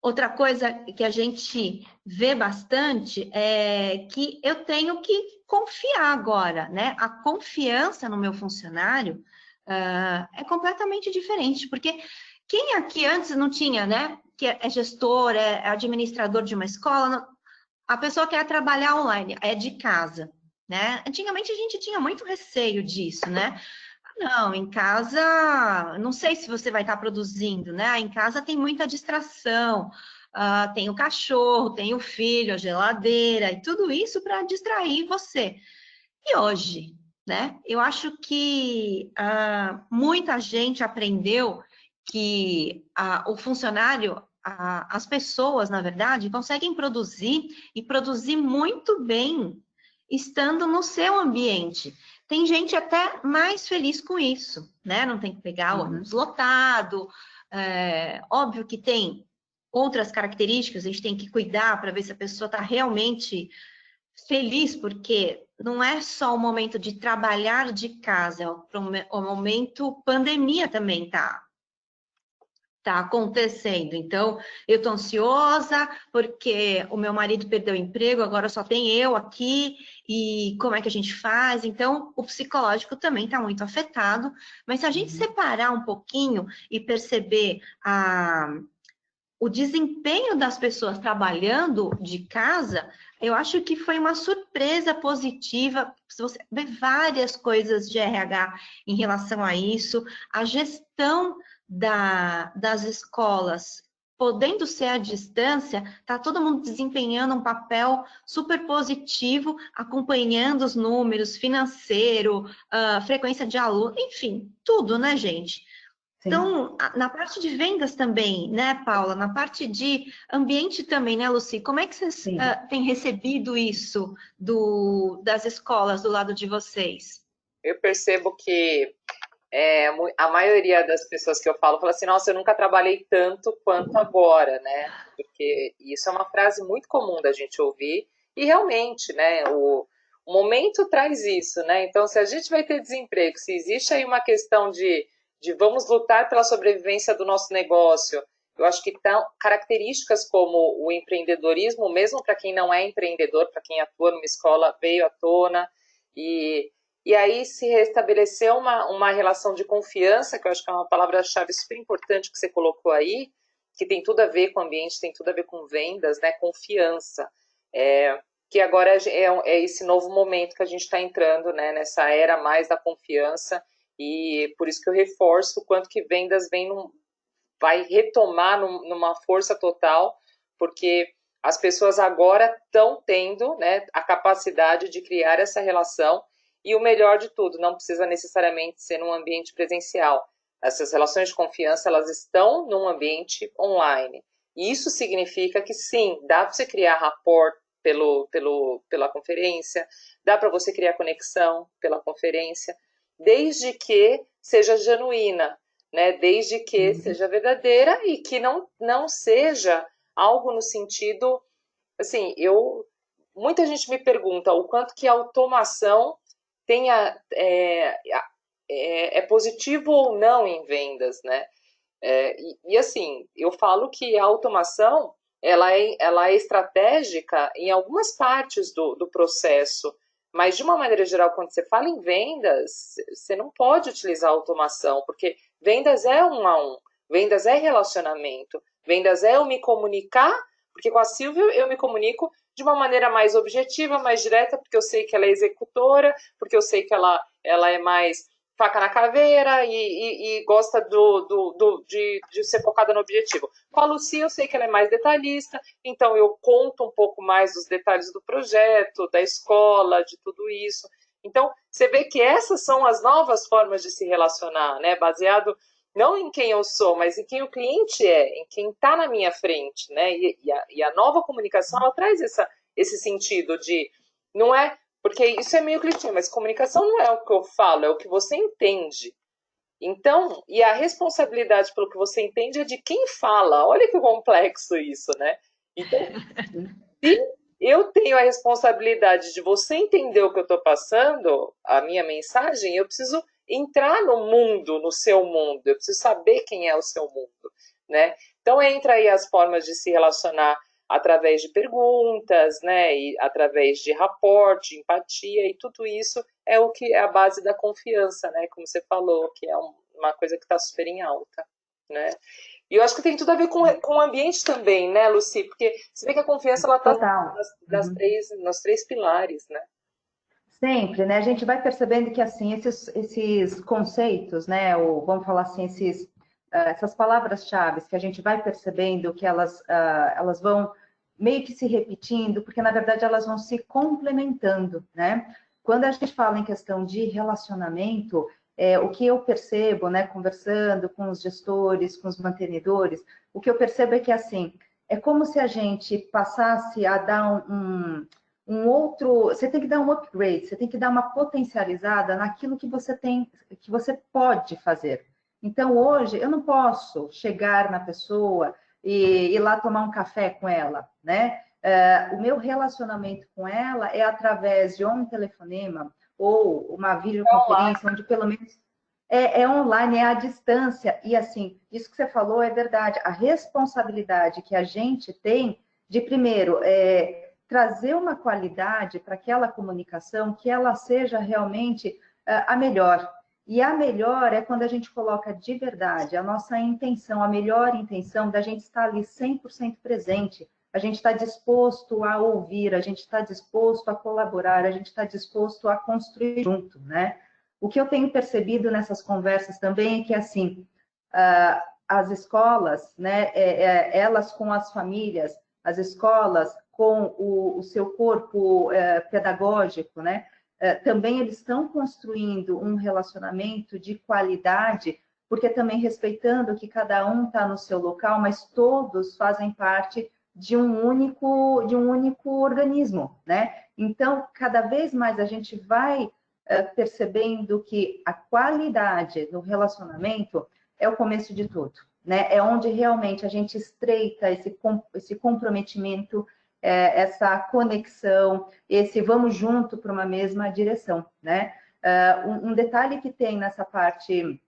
Outra coisa que a gente vê bastante é que eu tenho que confiar agora, né? A confiança no meu funcionário é completamente diferente, porque quem aqui antes não tinha, né? Que é gestor, é administrador de uma escola, a pessoa quer trabalhar online, é de casa, né? Antigamente a gente tinha muito receio disso, né? Não, em casa, não sei se você vai estar produzindo, né? Em casa tem muita distração, tem o cachorro, tem o filho, a geladeira, e tudo isso para distrair você. E hoje, né? Eu acho que muita gente aprendeu que o funcionário, as pessoas, na verdade, conseguem produzir e produzir muito bem estando no seu ambiente. Tem gente até mais feliz com isso, né? Não tem que pegar ônibus lotado. Óbvio que tem outras características, a gente tem que cuidar para ver se a pessoa está realmente feliz, porque não é só o momento de trabalhar de casa, é o momento pandemia também tá acontecendo. Então, eu tô ansiosa porque o meu marido perdeu o emprego, agora só tem eu aqui, e como é que a gente faz? Então, o psicológico também está muito afetado, mas se a gente separar um pouquinho e perceber o desempenho das pessoas trabalhando de casa, eu acho que foi uma surpresa positiva. Se você vê várias coisas de RH em relação a isso, a gestão das escolas podendo ser à distância, está todo mundo desempenhando um papel super positivo, acompanhando os números, financeiro, frequência de aluno, enfim, tudo, né, gente? Então, na parte de vendas também, né, Paula? Na parte de ambiente também, né, Lucy? Como é que vocês têm recebido isso das escolas do lado de vocês? Eu percebo que a maioria das pessoas que eu falo assim, nossa, eu nunca trabalhei tanto quanto agora, né? Porque isso é uma frase muito comum da gente ouvir, e realmente, né, o momento traz isso, né? Então, se a gente vai ter desemprego, se existe aí uma questão de vamos lutar pela sobrevivência do nosso negócio, eu acho que características como o empreendedorismo, mesmo para quem não é empreendedor, para quem atua numa escola, veio à tona, e aí se restabeleceu uma relação de confiança, que eu acho que é uma palavra-chave super importante que você colocou aí, que tem tudo a ver com o ambiente, tem tudo a ver com vendas, né? Confiança. Que agora é esse novo momento que a gente está entrando, né? Nessa era mais da confiança, e por isso que eu reforço o quanto que vendas vai retomar numa força total, porque as pessoas agora estão tendo, né, a capacidade de criar essa relação. E o melhor de tudo, não precisa necessariamente ser num ambiente presencial. Essas relações de confiança, elas estão num ambiente online. E isso significa que, sim, dá para você criar rapport pela conferência, dá para você criar conexão pela conferência, desde que seja genuína, né? Desde que seja verdadeira e que não seja algo no sentido... Assim, muita gente me pergunta o quanto que a automação é positivo ou não em vendas, né? Assim, eu falo que a automação ela é estratégica em algumas partes do processo, mas de uma maneira geral, quando você fala em vendas, você não pode utilizar automação, porque vendas é um a um, vendas é relacionamento, vendas é eu me comunicar, porque com a Silvia eu me comunico de uma maneira mais objetiva, mais direta, porque eu sei que ela é executora, porque eu sei que ela é mais faca na caveira e gosta de ser focada no objetivo. Com a Lucia, eu sei que ela é mais detalhista, então eu conto um pouco mais dos detalhes do projeto, da escola, de tudo isso. Então, você vê que essas são as novas formas de se relacionar, né? Baseado não em quem eu sou, mas em quem o cliente é, em quem está na minha frente, né? E a nova comunicação, ela traz esse sentido de... Não é... Porque isso é meio clichê, mas comunicação não é o que eu falo, é o que você entende. Então, e a responsabilidade pelo que você entende é de quem fala. Olha que complexo isso, né? Então, se eu tenho a responsabilidade de você entender o que eu estou passando, a minha mensagem, eu preciso entrar no mundo, no seu mundo, eu preciso saber quem é o seu mundo, né? Então entra aí as formas de se relacionar através de perguntas, né, e através de rapport, de empatia, e tudo isso é o que é a base da confiança, né, como você falou, que é uma coisa que está super em alta, né? E eu acho que tem tudo a ver com o ambiente também, né, Lucy? Porque você vê que a confiança ela está Total. nos três pilares, né? Sempre, né? A gente vai percebendo que, assim, esses conceitos, né? Ou vamos falar assim, essas palavras-chave que a gente vai percebendo que elas vão meio que se repetindo, porque, na verdade, elas vão se complementando, né? Quando a gente fala em questão de relacionamento, o que eu percebo, né? Conversando com os gestores, com os mantenedores, o que eu percebo é que, assim, é como se a gente passasse a dar um outro, você tem que dar um upgrade, você tem que dar uma potencializada naquilo que você tem, que você pode fazer. Então, hoje, eu não posso chegar na pessoa e ir lá tomar um café com ela, né? O meu relacionamento com ela é através de um telefonema ou uma videoconferência, onde pelo menos é online, é à distância. E assim, isso que você falou é verdade. A responsabilidade que a gente tem de, primeiro, trazer uma qualidade para aquela comunicação que ela seja realmente a melhor. E a melhor é quando a gente coloca de verdade a nossa intenção, a melhor intenção da gente estar ali 100% presente. A gente está disposto a ouvir, a gente está disposto a colaborar, a gente está disposto a construir junto, né? O que eu tenho percebido nessas conversas também é que, assim, as escolas, né, elas com as famílias, as escolas com o seu corpo pedagógico, né, também eles estão construindo um relacionamento de qualidade, porque também respeitando que cada um está no seu local, mas todos fazem parte de um único organismo, né? Então, cada vez mais a gente vai percebendo que a qualidade do relacionamento é o começo de tudo, né? É onde realmente a gente estreita esse comprometimento, essa conexão, esse vamos junto para uma mesma direção, né? Um detalhe que tem nessa parte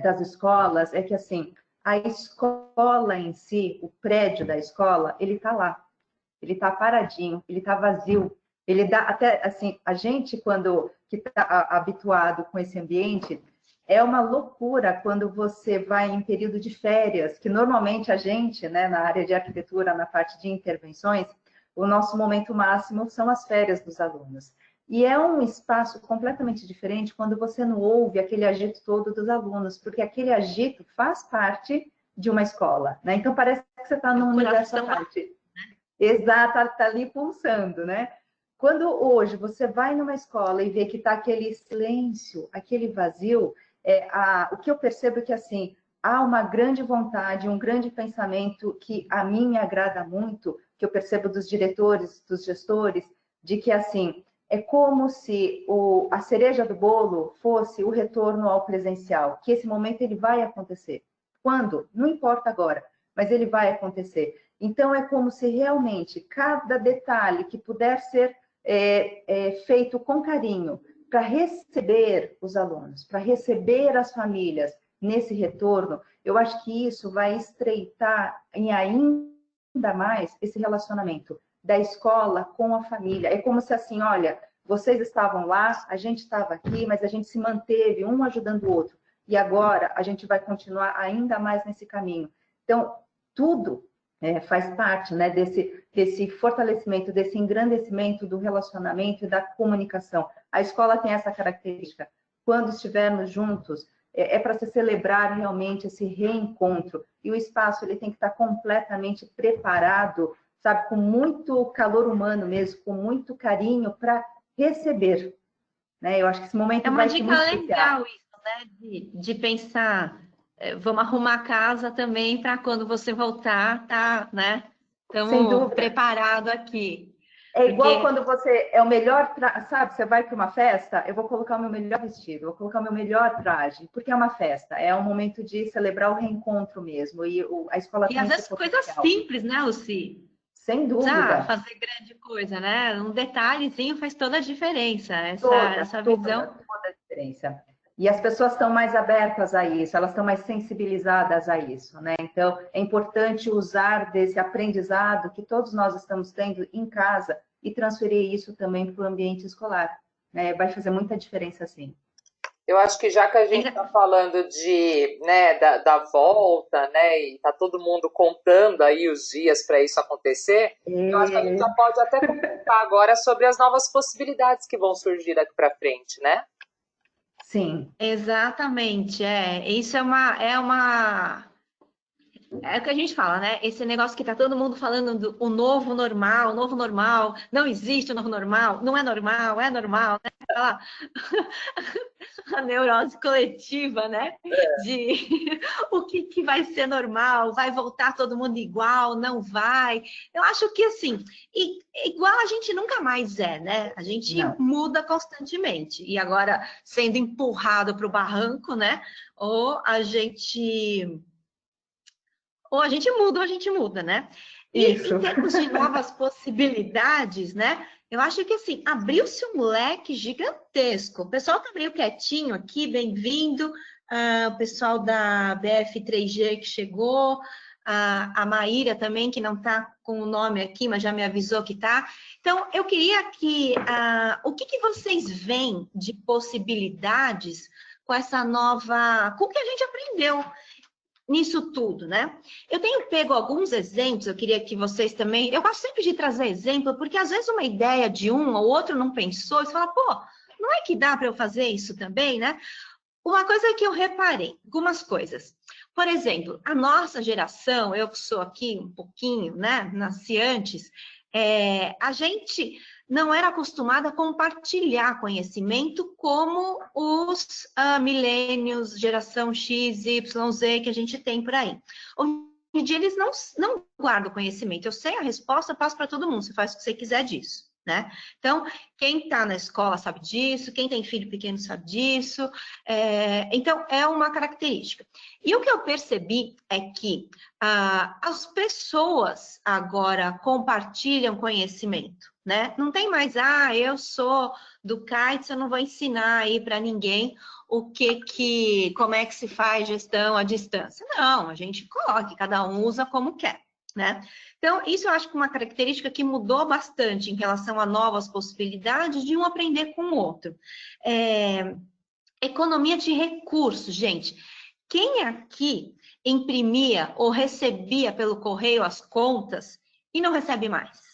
das escolas é que, assim, a escola em si, o prédio da escola, ele está lá, ele está paradinho, ele está vazio, ele dá até, assim, a gente, quando que está habituado com esse ambiente, é uma loucura quando você vai em período de férias, que normalmente a gente, né, na área de arquitetura, na parte de intervenções, o nosso momento máximo são as férias dos alunos. E é um espaço completamente diferente quando você não ouve aquele agito todo dos alunos, porque aquele agito faz parte de uma escola, né? Então parece que você está num universo à parte. Exato, está ali pulsando, né? Quando hoje você vai numa escola e vê que está aquele silêncio, aquele vazio, o que eu percebo é que, assim, há uma grande vontade, um grande pensamento que a mim me agrada muito, que eu percebo dos diretores, dos gestores, de que, assim, é como se a cereja do bolo fosse o retorno ao presencial, que esse momento ele vai acontecer. Quando? Não importa agora, mas ele vai acontecer. Então, é como se realmente cada detalhe que puder ser feito com carinho para receber os alunos, para receber as famílias nesse retorno, eu acho que isso vai estreitar em ainda mais esse relacionamento da escola com a família. É como se assim, olha, vocês estavam lá, a gente estava aqui, mas a gente se manteve um ajudando o outro. E agora a gente vai continuar ainda mais nesse caminho. Então, tudo faz parte, né, desse fortalecimento, desse engrandecimento do relacionamento e da comunicação. A escola tem essa característica. Quando estivermos juntos, para se celebrar realmente esse reencontro. E o espaço ele tem que estar completamente preparado, sabe, com muito calor humano mesmo, com muito carinho para receber. Né? Eu acho que esse momento vai ser muito especial. É uma dica legal isso, né? De pensar, vamos arrumar a casa também para quando você voltar, tá, né? Estamos preparados aqui. É igual Porque quando você é o melhor, sabe? Você vai para uma festa, eu vou colocar o meu melhor vestido, eu vou colocar o meu melhor traje, porque é uma festa, é um momento de celebrar o reencontro mesmo. E a escola e tem às esse vezes coisas potencial, simples, né, Luci? sem Precisa dúvida. fazer grande coisa, né? Um detalhezinho faz toda a diferença. Toda, Essa toda, visão. toda a diferença. E as pessoas estão mais abertas a isso, elas estão mais sensibilizadas a isso, né? Então, é importante usar desse aprendizado que todos nós estamos tendo em casa e transferir isso também para o ambiente escolar, né? Vai fazer muita diferença, sim. Eu acho que já que a gente está falando de, né, da volta, né, e está todo mundo contando aí os dias para isso acontecer, eu acho que a gente já pode até comentar agora sobre as novas possibilidades que vão surgir daqui para frente, né? Sim. Exatamente, isso é o que a gente fala, né? Esse negócio que tá todo mundo falando do o novo normal, não existe o novo normal, não é normal, né? Aquela a neurose coletiva, né? De o que vai ser normal, vai voltar todo mundo igual, não vai. Eu acho que assim, igual a gente nunca mais é, né? A gente Não. muda constantemente. E agora sendo empurrado para o barranco, né? Ou a gente muda ou a gente muda, né? E Isso. em termos de novas possibilidades, né? Eu acho que assim, abriu-se um leque gigantesco. O pessoal tá meio quietinho aqui, bem-vindo. O pessoal da BF3G que chegou, a Maíra também, que não está com o nome aqui, mas já me avisou que está. Então, eu queria que o que vocês veem de possibilidades com essa nova, com o que a gente aprendeu nisso tudo, né? Eu tenho pego alguns exemplos, eu queria que vocês também. Eu gosto sempre de trazer exemplo, porque às vezes uma ideia de um ou outro não pensou, e você fala, pô, não é que dá para eu fazer isso também, né? Uma coisa que eu reparei, algumas coisas. Por exemplo, a nossa geração, eu que sou aqui um pouquinho, né? Nasci antes, a gente não era acostumada a compartilhar conhecimento como os milênios, geração X, Y, Z que a gente tem por aí. Hoje em dia eles não guardam conhecimento. Eu sei a resposta, eu passo para todo mundo, você faz o que você quiser disso, né? Então, quem está na escola sabe disso, quem tem filho pequeno sabe disso. Então, é uma característica. E o que eu percebi é que as pessoas agora compartilham conhecimento, né? Não tem mais, eu sou do Kites, eu não vou ensinar aí para ninguém como é que se faz gestão à distância. Não, a gente coloca, cada um usa como quer, né? Então, isso eu acho que é uma característica que mudou bastante em relação a novas possibilidades de um aprender com o outro. Economia de recursos, gente. Quem aqui imprimia ou recebia pelo correio as contas e não recebe mais?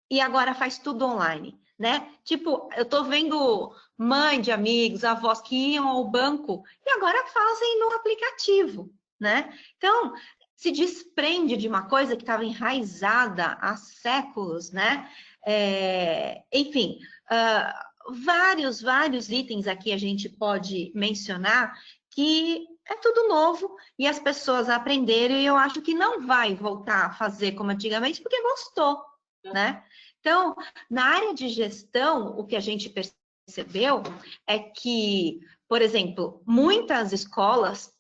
E agora faz tudo online, né? Tipo, eu tô vendo mãe de amigos, avós que iam ao banco e agora fazem no aplicativo, né? Então, se desprende de uma coisa que estava enraizada há séculos, né? Enfim, vários itens aqui a gente pode mencionar que é tudo novo e as pessoas aprenderam e eu acho que não vai voltar a fazer como antigamente porque gostou, né? Então, na área de gestão, o que a gente percebeu é que, por exemplo, muitas escolas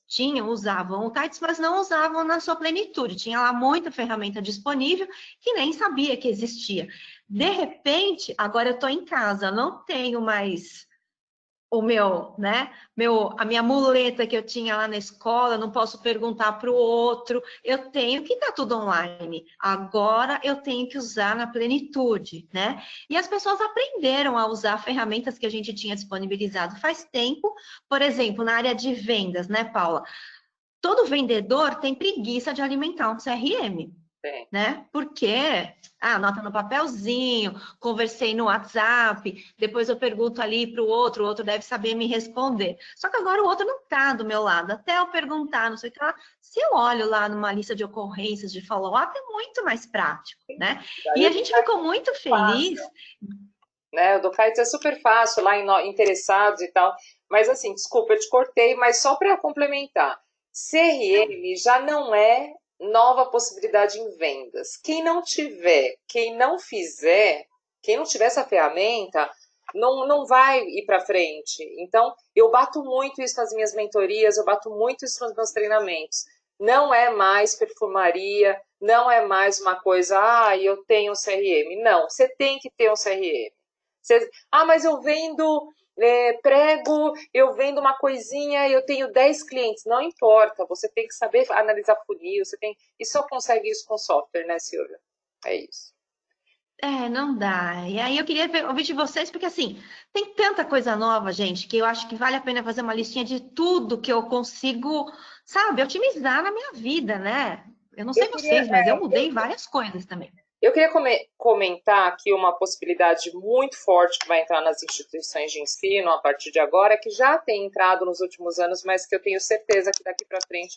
usavam o Kites, mas não usavam na sua plenitude. Tinha lá muita ferramenta disponível que nem sabia que existia. De repente, agora eu estou em casa, não tenho mais a minha muleta que eu tinha lá na escola, não posso perguntar para o outro, eu tenho que estar tudo online. Agora eu tenho que usar na plenitude, né? E as pessoas aprenderam a usar ferramentas que a gente tinha disponibilizado faz tempo, por exemplo, na área de vendas, né, Paula? Todo vendedor tem preguiça de alimentar um CRM. Né? Porque anota no papelzinho, conversei no WhatsApp, depois eu pergunto ali para o outro deve saber me responder. Só que agora o outro não está do meu lado, até eu perguntar, não sei o que lá. Se eu olho lá numa lista de ocorrências de follow-up, é muito mais prático, né? E a gente ficou muito feliz. Né? O do Kites é super fácil, lá em interessados e tal. Mas assim, desculpa, eu te cortei, mas só para complementar. CRM já não é nova possibilidade em vendas. Quem não tiver, quem não fizer, Quem não tiver essa ferramenta não vai ir para frente. Então, eu bato muito isso nas minhas mentorias, eu bato muito isso nos meus treinamentos. Não é mais perfumaria, não é mais uma coisa, eu tenho um CRM. Não, você tem que ter um CRM. Mas eu vendo prego, eu vendo uma coisinha, eu tenho 10 clientes. Não importa, você tem que saber analisar funil, e só consegue isso com software, né, Silvia? É isso. Não dá. E aí eu queria ouvir de vocês, porque assim, tem tanta coisa nova, gente, que eu acho que vale a pena fazer uma listinha de tudo que eu consigo, sabe, otimizar na minha vida, né? Eu não sei vocês, mas eu mudei várias coisas também. Eu queria comentar aqui uma possibilidade muito forte que vai entrar nas instituições de ensino a partir de agora, que já tem entrado nos últimos anos, mas que eu tenho certeza que daqui para frente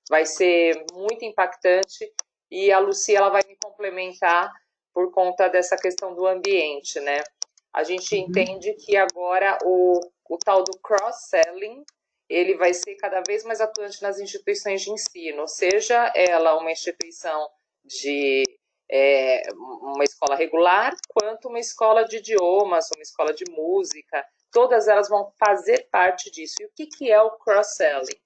vai ser muito impactante, e a Lucia ela vai me complementar por conta dessa questão do ambiente, né? A gente entende que agora o tal do cross-selling, ele vai ser cada vez mais atuante nas instituições de ensino, seja ela uma instituição de uma escola regular, quanto uma escola de idiomas, uma escola de música, todas elas vão fazer parte disso. E o que é o cross-selling?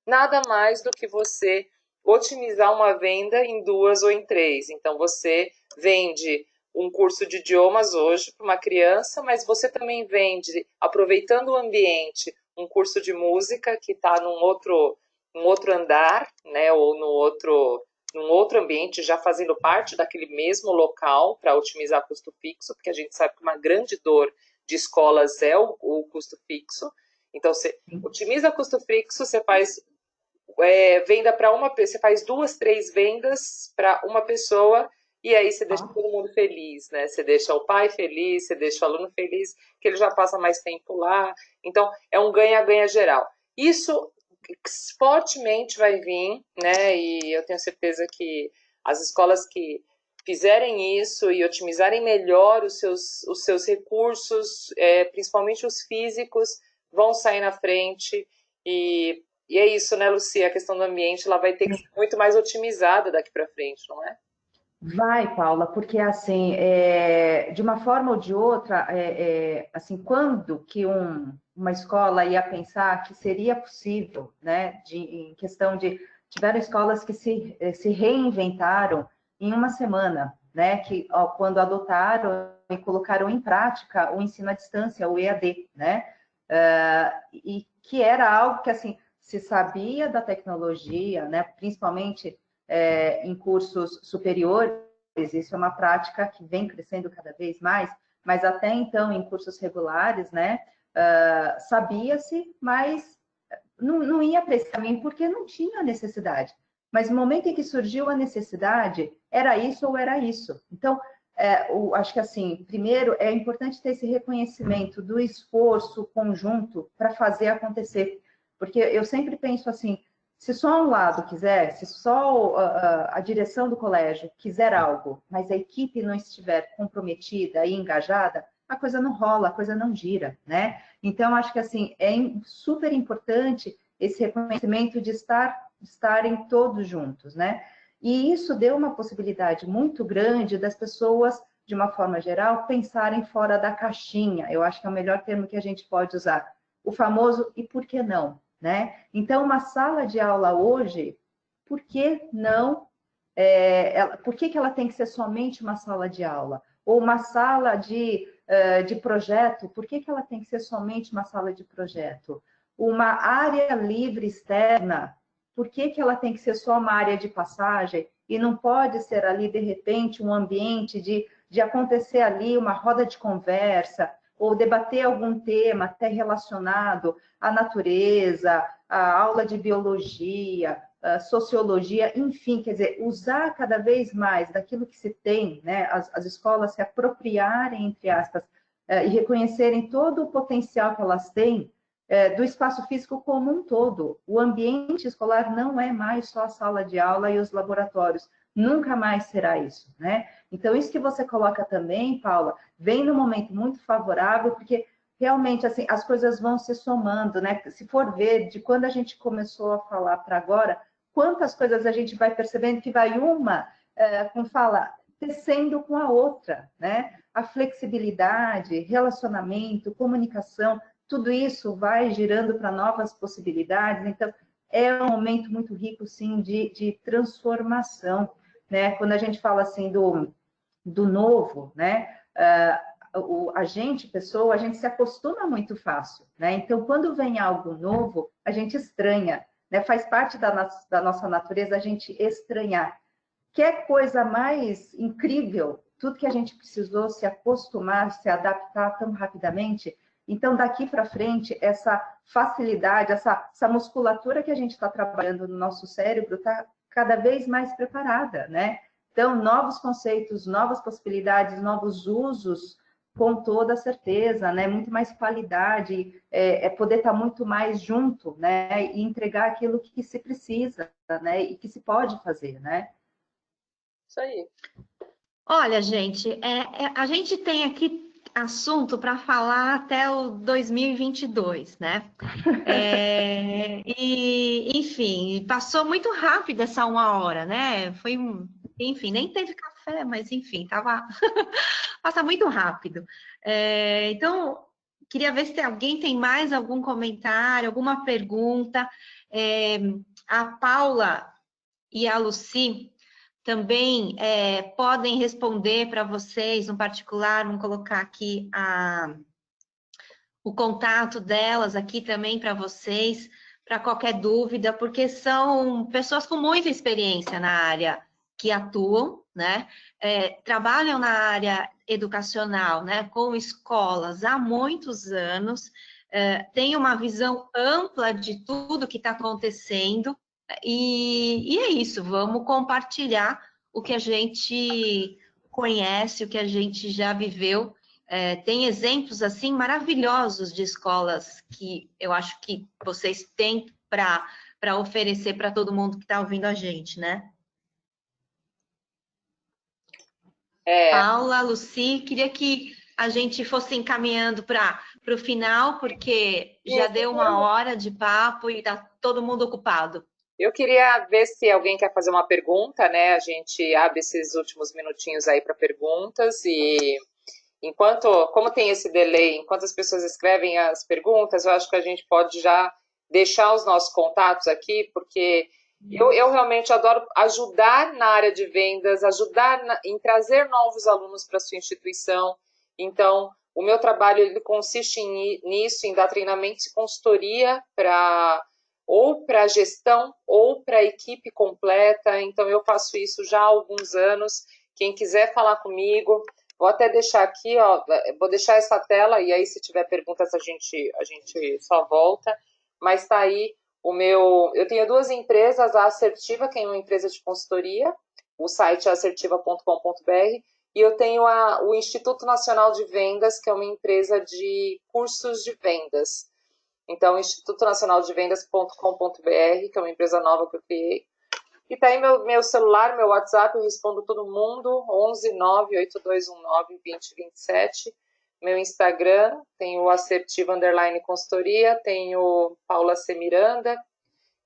Nada mais do que você otimizar uma venda em 2 ou em 3. Então, você vende um curso de idiomas hoje para uma criança, mas você também vende, aproveitando o ambiente, um curso de música que está num outro andar, né, ou num outro ambiente, já fazendo parte daquele mesmo local, para otimizar custo fixo, porque a gente sabe que uma grande dor de escolas é o custo fixo. Então, você otimiza custo fixo, você faz venda para uma pessoa, você faz 2, 3 vendas para uma pessoa, e aí você deixa todo mundo feliz, né? Você deixa o pai feliz, você deixa o aluno feliz, que ele já passa mais tempo lá. Então, é um ganha-ganha geral. Isso fortemente vai vir, né? E eu tenho certeza que as escolas que fizerem isso e otimizarem melhor os seus recursos, principalmente os físicos, vão sair na frente. E é isso, né, Lucia? A questão do ambiente ela vai ter que ser muito mais otimizada daqui para frente, não é? Vai, Paula, porque assim, de uma forma ou de outra, assim, quando que uma escola ia pensar que seria possível, né, em questão de tiveram escolas que se reinventaram em uma semana, né, que quando adotaram e colocaram em prática o ensino à distância, o EAD, né, e que era algo que assim se sabia da tecnologia, né, principalmente em cursos superiores, isso é uma prática que vem crescendo cada vez mais, mas até então, em cursos regulares, né, sabia-se, mas não ia para esse caminho porque não tinha necessidade. Mas no momento em que surgiu a necessidade, era isso ou era isso. Então, acho que assim, primeiro é importante ter esse reconhecimento do esforço conjunto para fazer acontecer. Porque eu sempre penso assim, se só um lado quiser, se só a direção do colégio quiser algo, mas a equipe não estiver comprometida e engajada, a coisa não rola, a coisa não gira, né? Então, acho que assim, é super importante esse reconhecimento de estarem todos juntos, né? E isso deu uma possibilidade muito grande das pessoas, de uma forma geral, pensarem fora da caixinha. Eu acho que é o melhor termo que a gente pode usar. O famoso e por que não? Né? Então, uma sala de aula hoje, por que não? Por que ela tem que ser somente uma sala de aula? Ou uma sala de projeto, por que ela tem que ser somente uma sala de projeto? Uma área livre externa, por que ela tem que ser só uma área de passagem e não pode ser ali, de repente, um ambiente de acontecer ali uma roda de conversa, ou debater algum tema até relacionado à natureza, à aula de biologia, sociologia, enfim, quer dizer, usar cada vez mais daquilo que se tem, né, as escolas se apropriarem, entre aspas, e reconhecerem todo o potencial que elas têm do espaço físico como um todo. O ambiente escolar não é mais só a sala de aula e os laboratórios, nunca mais será isso, né? Então, isso que você coloca também, Paula, vem num momento muito favorável, porque realmente, assim, as coisas vão se somando, né? Se for ver, de quando a gente começou a falar para agora, quantas coisas a gente vai percebendo que vai uma, como fala, tecendo com a outra, né? a flexibilidade, relacionamento, comunicação, tudo isso vai girando para novas possibilidades. Então, é um momento muito rico, sim, de transformação, né? Quando a gente fala, assim, do novo, né? A gente, pessoa, a gente se acostuma muito fácil, né? Então, quando vem algo novo, a gente estranha, né? Faz parte da nossa natureza a gente estranhar. Que é coisa mais incrível, tudo que a gente precisou se acostumar, se adaptar tão rapidamente. Então, daqui para frente, essa facilidade, essa musculatura que a gente está trabalhando no nosso cérebro está cada vez mais preparada, né? Então, novos conceitos, novas possibilidades, novos usos, com toda certeza, né? Muito mais qualidade, poder estar muito mais junto, né? E entregar aquilo que se precisa, né? E que se pode fazer, né? Isso aí. Olha, gente, a gente tem aqui assunto para falar até o 2022, né? Enfim, passou muito rápido essa 1 hora, né? Enfim, nem teve café, mas enfim, passa muito rápido. Então, queria ver se alguém tem mais algum comentário, alguma pergunta. A Paula e a Lucy também podem responder para vocês no particular, vamos colocar aqui o contato delas aqui também para vocês, para qualquer dúvida, porque são pessoas com muita experiência na área que atuam, né? Trabalham na área educacional, né? Com escolas há muitos anos, têm uma visão ampla de tudo que está acontecendo, e é isso, vamos compartilhar o que a gente conhece, o que a gente já viveu. Tem exemplos assim maravilhosos de escolas que eu acho que vocês têm para oferecer para todo mundo que está ouvindo a gente, né? Paula, Lucy, queria que a gente fosse encaminhando para o final, porque já deu 1 hora de papo e está todo mundo ocupado. Eu queria ver se alguém quer fazer uma pergunta, né? A gente abre esses últimos minutinhos aí para perguntas e como tem esse delay, enquanto as pessoas escrevem as perguntas, eu acho que a gente pode já deixar os nossos contatos aqui, porque eu realmente adoro ajudar na área de vendas, ajudar em trazer novos alunos para a sua instituição. Então, o meu trabalho ele consiste nisso, em dar treinamento e consultoria ou para a gestão ou para a equipe completa. Então, eu faço isso já há alguns anos. Quem quiser falar comigo, vou até deixar aqui, ó, vou deixar essa tela e aí se tiver perguntas a gente só volta. Mas tá aí eu tenho 2 empresas, a Assertiva, que é uma empresa de consultoria, o site é assertiva.com.br, e eu tenho o Instituto Nacional de Vendas, que é uma empresa de cursos de vendas. Então, institutonacionaldevendas.com.br, que é uma empresa nova que eu criei. E tá aí meu celular, meu WhatsApp, eu respondo todo mundo, 11 98219 2027. Meu Instagram, tem o Assertiva _ consultoria, tem o Paula C. Miranda.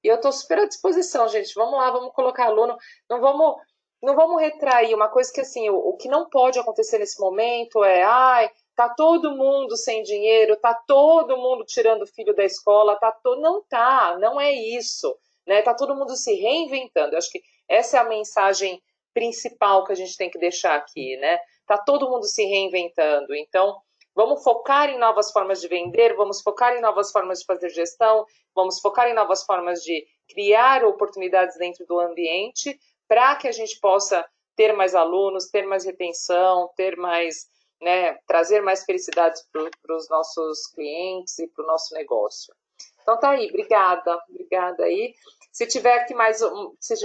E eu tô super à disposição, gente. Vamos lá, vamos colocar aluno. Não vamos retrair. Uma coisa que, assim, o que não pode acontecer nesse momento tá todo mundo sem dinheiro, tá todo mundo tirando o filho da escola, não é isso. Né? Tá todo mundo se reinventando. Eu acho que essa é a mensagem principal que a gente tem que deixar aqui, né? Tá todo mundo se reinventando. Então, vamos focar em novas formas de vender, vamos focar em novas formas de fazer gestão, vamos focar em novas formas de criar oportunidades dentro do ambiente para que a gente possa ter mais alunos, ter mais retenção, ter mais, né, trazer mais felicidades para os nossos clientes e para o nosso negócio. Então tá aí, obrigada aí. Se tiver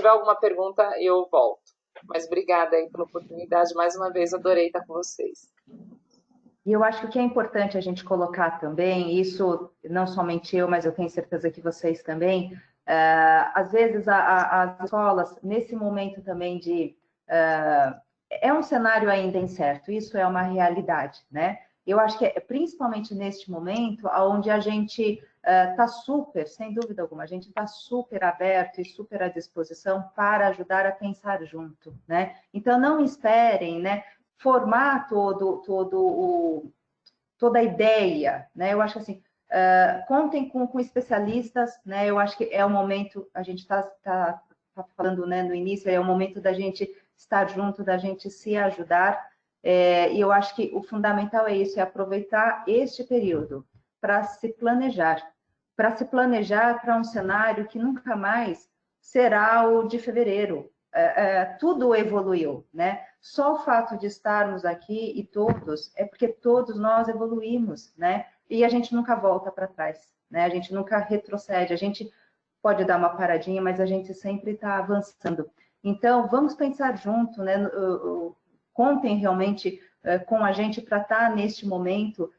alguma pergunta, eu volto. Mas obrigada aí pela oportunidade, mais uma vez, adorei estar com vocês. E eu acho que o que é importante a gente colocar também, isso não somente eu, mas eu tenho certeza que vocês também, às vezes as escolas, nesse momento também é um cenário ainda incerto, isso é uma realidade, né? Eu acho que é principalmente neste momento onde a gente está sem dúvida alguma, a gente está super aberto e super à disposição para ajudar a pensar junto, né? Então, não esperem, né? formar toda a ideia, né? Eu acho que assim, contem com especialistas, né? Eu acho que é o momento, a gente está falando, né, no início, é o momento da gente estar junto, da gente se ajudar, e eu acho que o fundamental é isso, é aproveitar este período para se planejar para um cenário que nunca mais será o de fevereiro. Tudo evoluiu, né? Só o fato de estarmos aqui e todos, é porque todos nós evoluímos, né? E a gente nunca volta para trás, né? A gente nunca retrocede, a gente pode dar uma paradinha, mas a gente sempre está avançando. Então, vamos pensar junto, né? Contem realmente com a gente para estar neste momento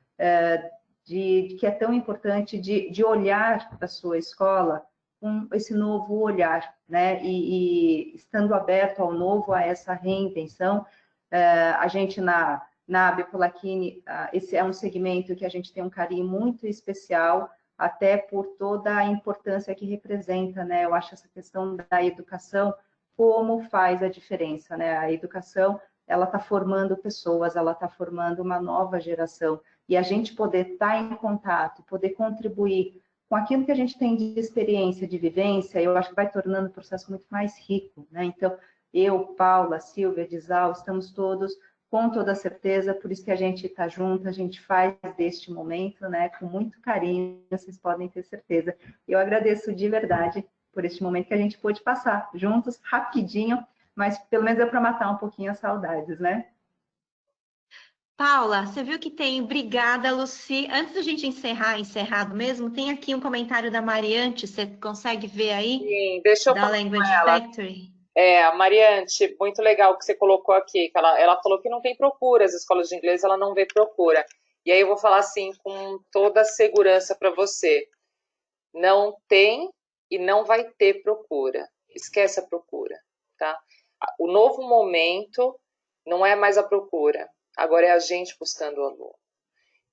que é tão importante de olhar para a sua escola com esse novo olhar, né? E estando aberto ao novo, a essa reinvenção. A gente na AB Polacchini, esse é um segmento que a gente tem um carinho muito especial, até por toda a importância que representa, né? Eu acho essa questão da educação, como faz a diferença, né? A educação, ela está formando pessoas, ela está formando uma nova geração, e a gente poder estar em contato, poder contribuir com aquilo que a gente tem de experiência, de vivência, eu acho que vai tornando o processo muito mais rico, né? Então, eu, Paula, Silvia, Dizal, estamos todos com toda certeza, por isso que a gente está junto, a gente faz deste momento, né, com muito carinho, vocês podem ter certeza. Eu agradeço de verdade por este momento que a gente pôde passar juntos, rapidinho, mas pelo menos é para matar um pouquinho as saudades, né? Paula, você viu que tem... Obrigada, Luci. Antes da gente encerrado mesmo, tem aqui um comentário da Mariante, você consegue ver aí? Sim, deixa eu da falar Language com ela. Factory. A Mariante, muito legal o que você colocou aqui, que ela falou que não tem procura, as escolas de inglês, ela não vê procura. E aí eu vou falar assim, com toda a segurança para você, não tem e não vai ter procura. Esquece a procura, tá? O novo momento não é mais a procura, agora é a gente buscando o aluno.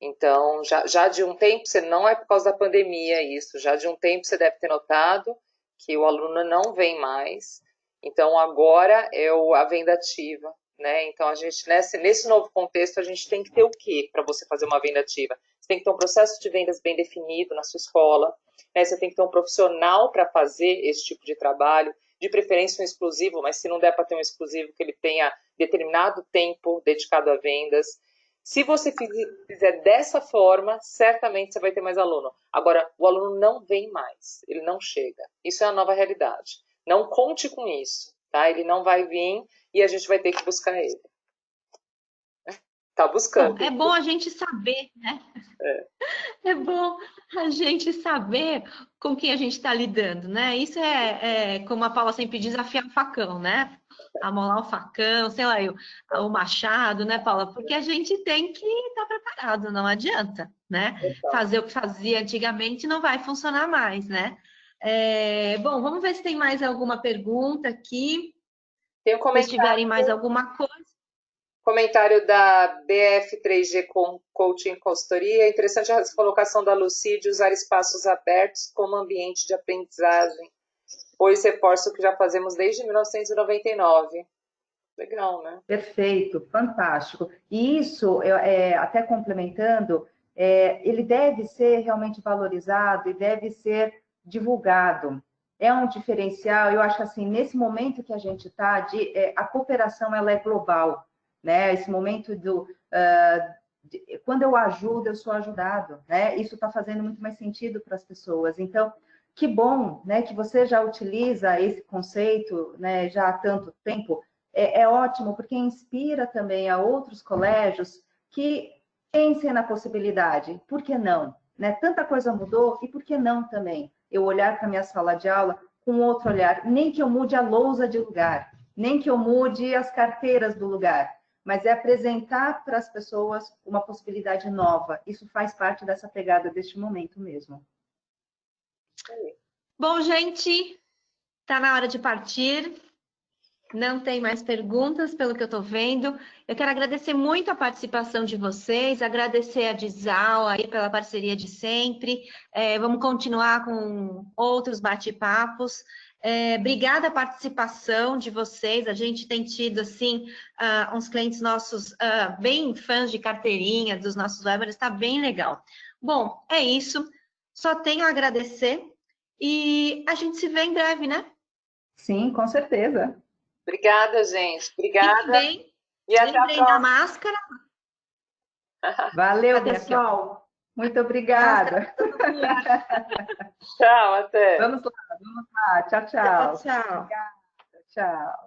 Então, já de um tempo, não é por causa da pandemia isso, já de um tempo você deve ter notado que o aluno não vem mais. Então, agora é a venda ativa, né? Então, a gente, nesse novo contexto, a gente tem que ter o quê para você fazer uma venda ativa? Você tem que ter um processo de vendas bem definido na sua escola, né? Você tem que ter um profissional para fazer esse tipo de trabalho, de preferência um exclusivo, mas se não der para ter um exclusivo, que ele tenha determinado tempo dedicado a vendas. Se você fizer dessa forma, certamente você vai ter mais aluno. Agora, o aluno não vem mais, ele não chega. Isso é a nova realidade. Não conte com isso, tá? Ele não vai vir e a gente vai ter que buscar ele. Tá buscando. Bom, é bom a gente saber, né? É bom a gente saber com quem a gente está lidando, né? Isso como a Paula sempre diz, afiar o facão, né? Amolar o facão, sei lá, o machado, né, Paula? Porque a gente tem que estar preparado, não adianta, né? Fazer o que fazia antigamente não vai funcionar mais, né? Bom, vamos ver se tem mais alguma pergunta aqui. Tem um comentário. Se tiverem mais alguma coisa. Comentário da BF3G Coaching Consultoria. É interessante a colocação da Lucy de usar espaços abertos como ambiente de aprendizagem, pois reforça o que já fazemos desde 1999. Legal, né? Perfeito, fantástico. E isso, até complementando, ele deve ser realmente valorizado e deve ser divulgado. É um diferencial, eu acho que assim, nesse momento que a gente está, a cooperação ela é global, né? Esse momento quando eu ajudo, eu sou ajudado, né? Isso está fazendo muito mais sentido para as pessoas. Então, que bom, né, que você já utiliza esse conceito, né, já há tanto tempo. É ótimo, porque inspira também a outros colégios que pensem na possibilidade. Por que não? Né? Tanta coisa mudou, e por que não também? Eu olhar para a minha sala de aula com outro olhar, nem que eu mude a lousa de lugar, nem que eu mude as carteiras do lugar, mas é apresentar para as pessoas uma possibilidade nova. Isso faz parte dessa pegada deste momento mesmo. Bom, gente, está na hora de partir. Não tem mais perguntas, pelo que eu estou vendo. Eu quero agradecer muito a participação de vocês, agradecer a Dizal aí pela parceria de sempre. Vamos continuar com outros bate-papos. Obrigada a participação de vocês. A gente tem tido, assim, uns clientes nossos bem fãs de carteirinha dos nossos webinars, está bem legal. Bom, é isso. Só tenho a agradecer e a gente se vê em breve, né? Sim, com certeza. Obrigada, gente. Obrigada. Fique bem. E até a Lembrem da próxima. máscara. Valeu, Cadê? pessoal. Muito obrigada. Tchau, até. Vamos lá. Tchau, tchau. Tchau, tchau. Obrigada, tchau.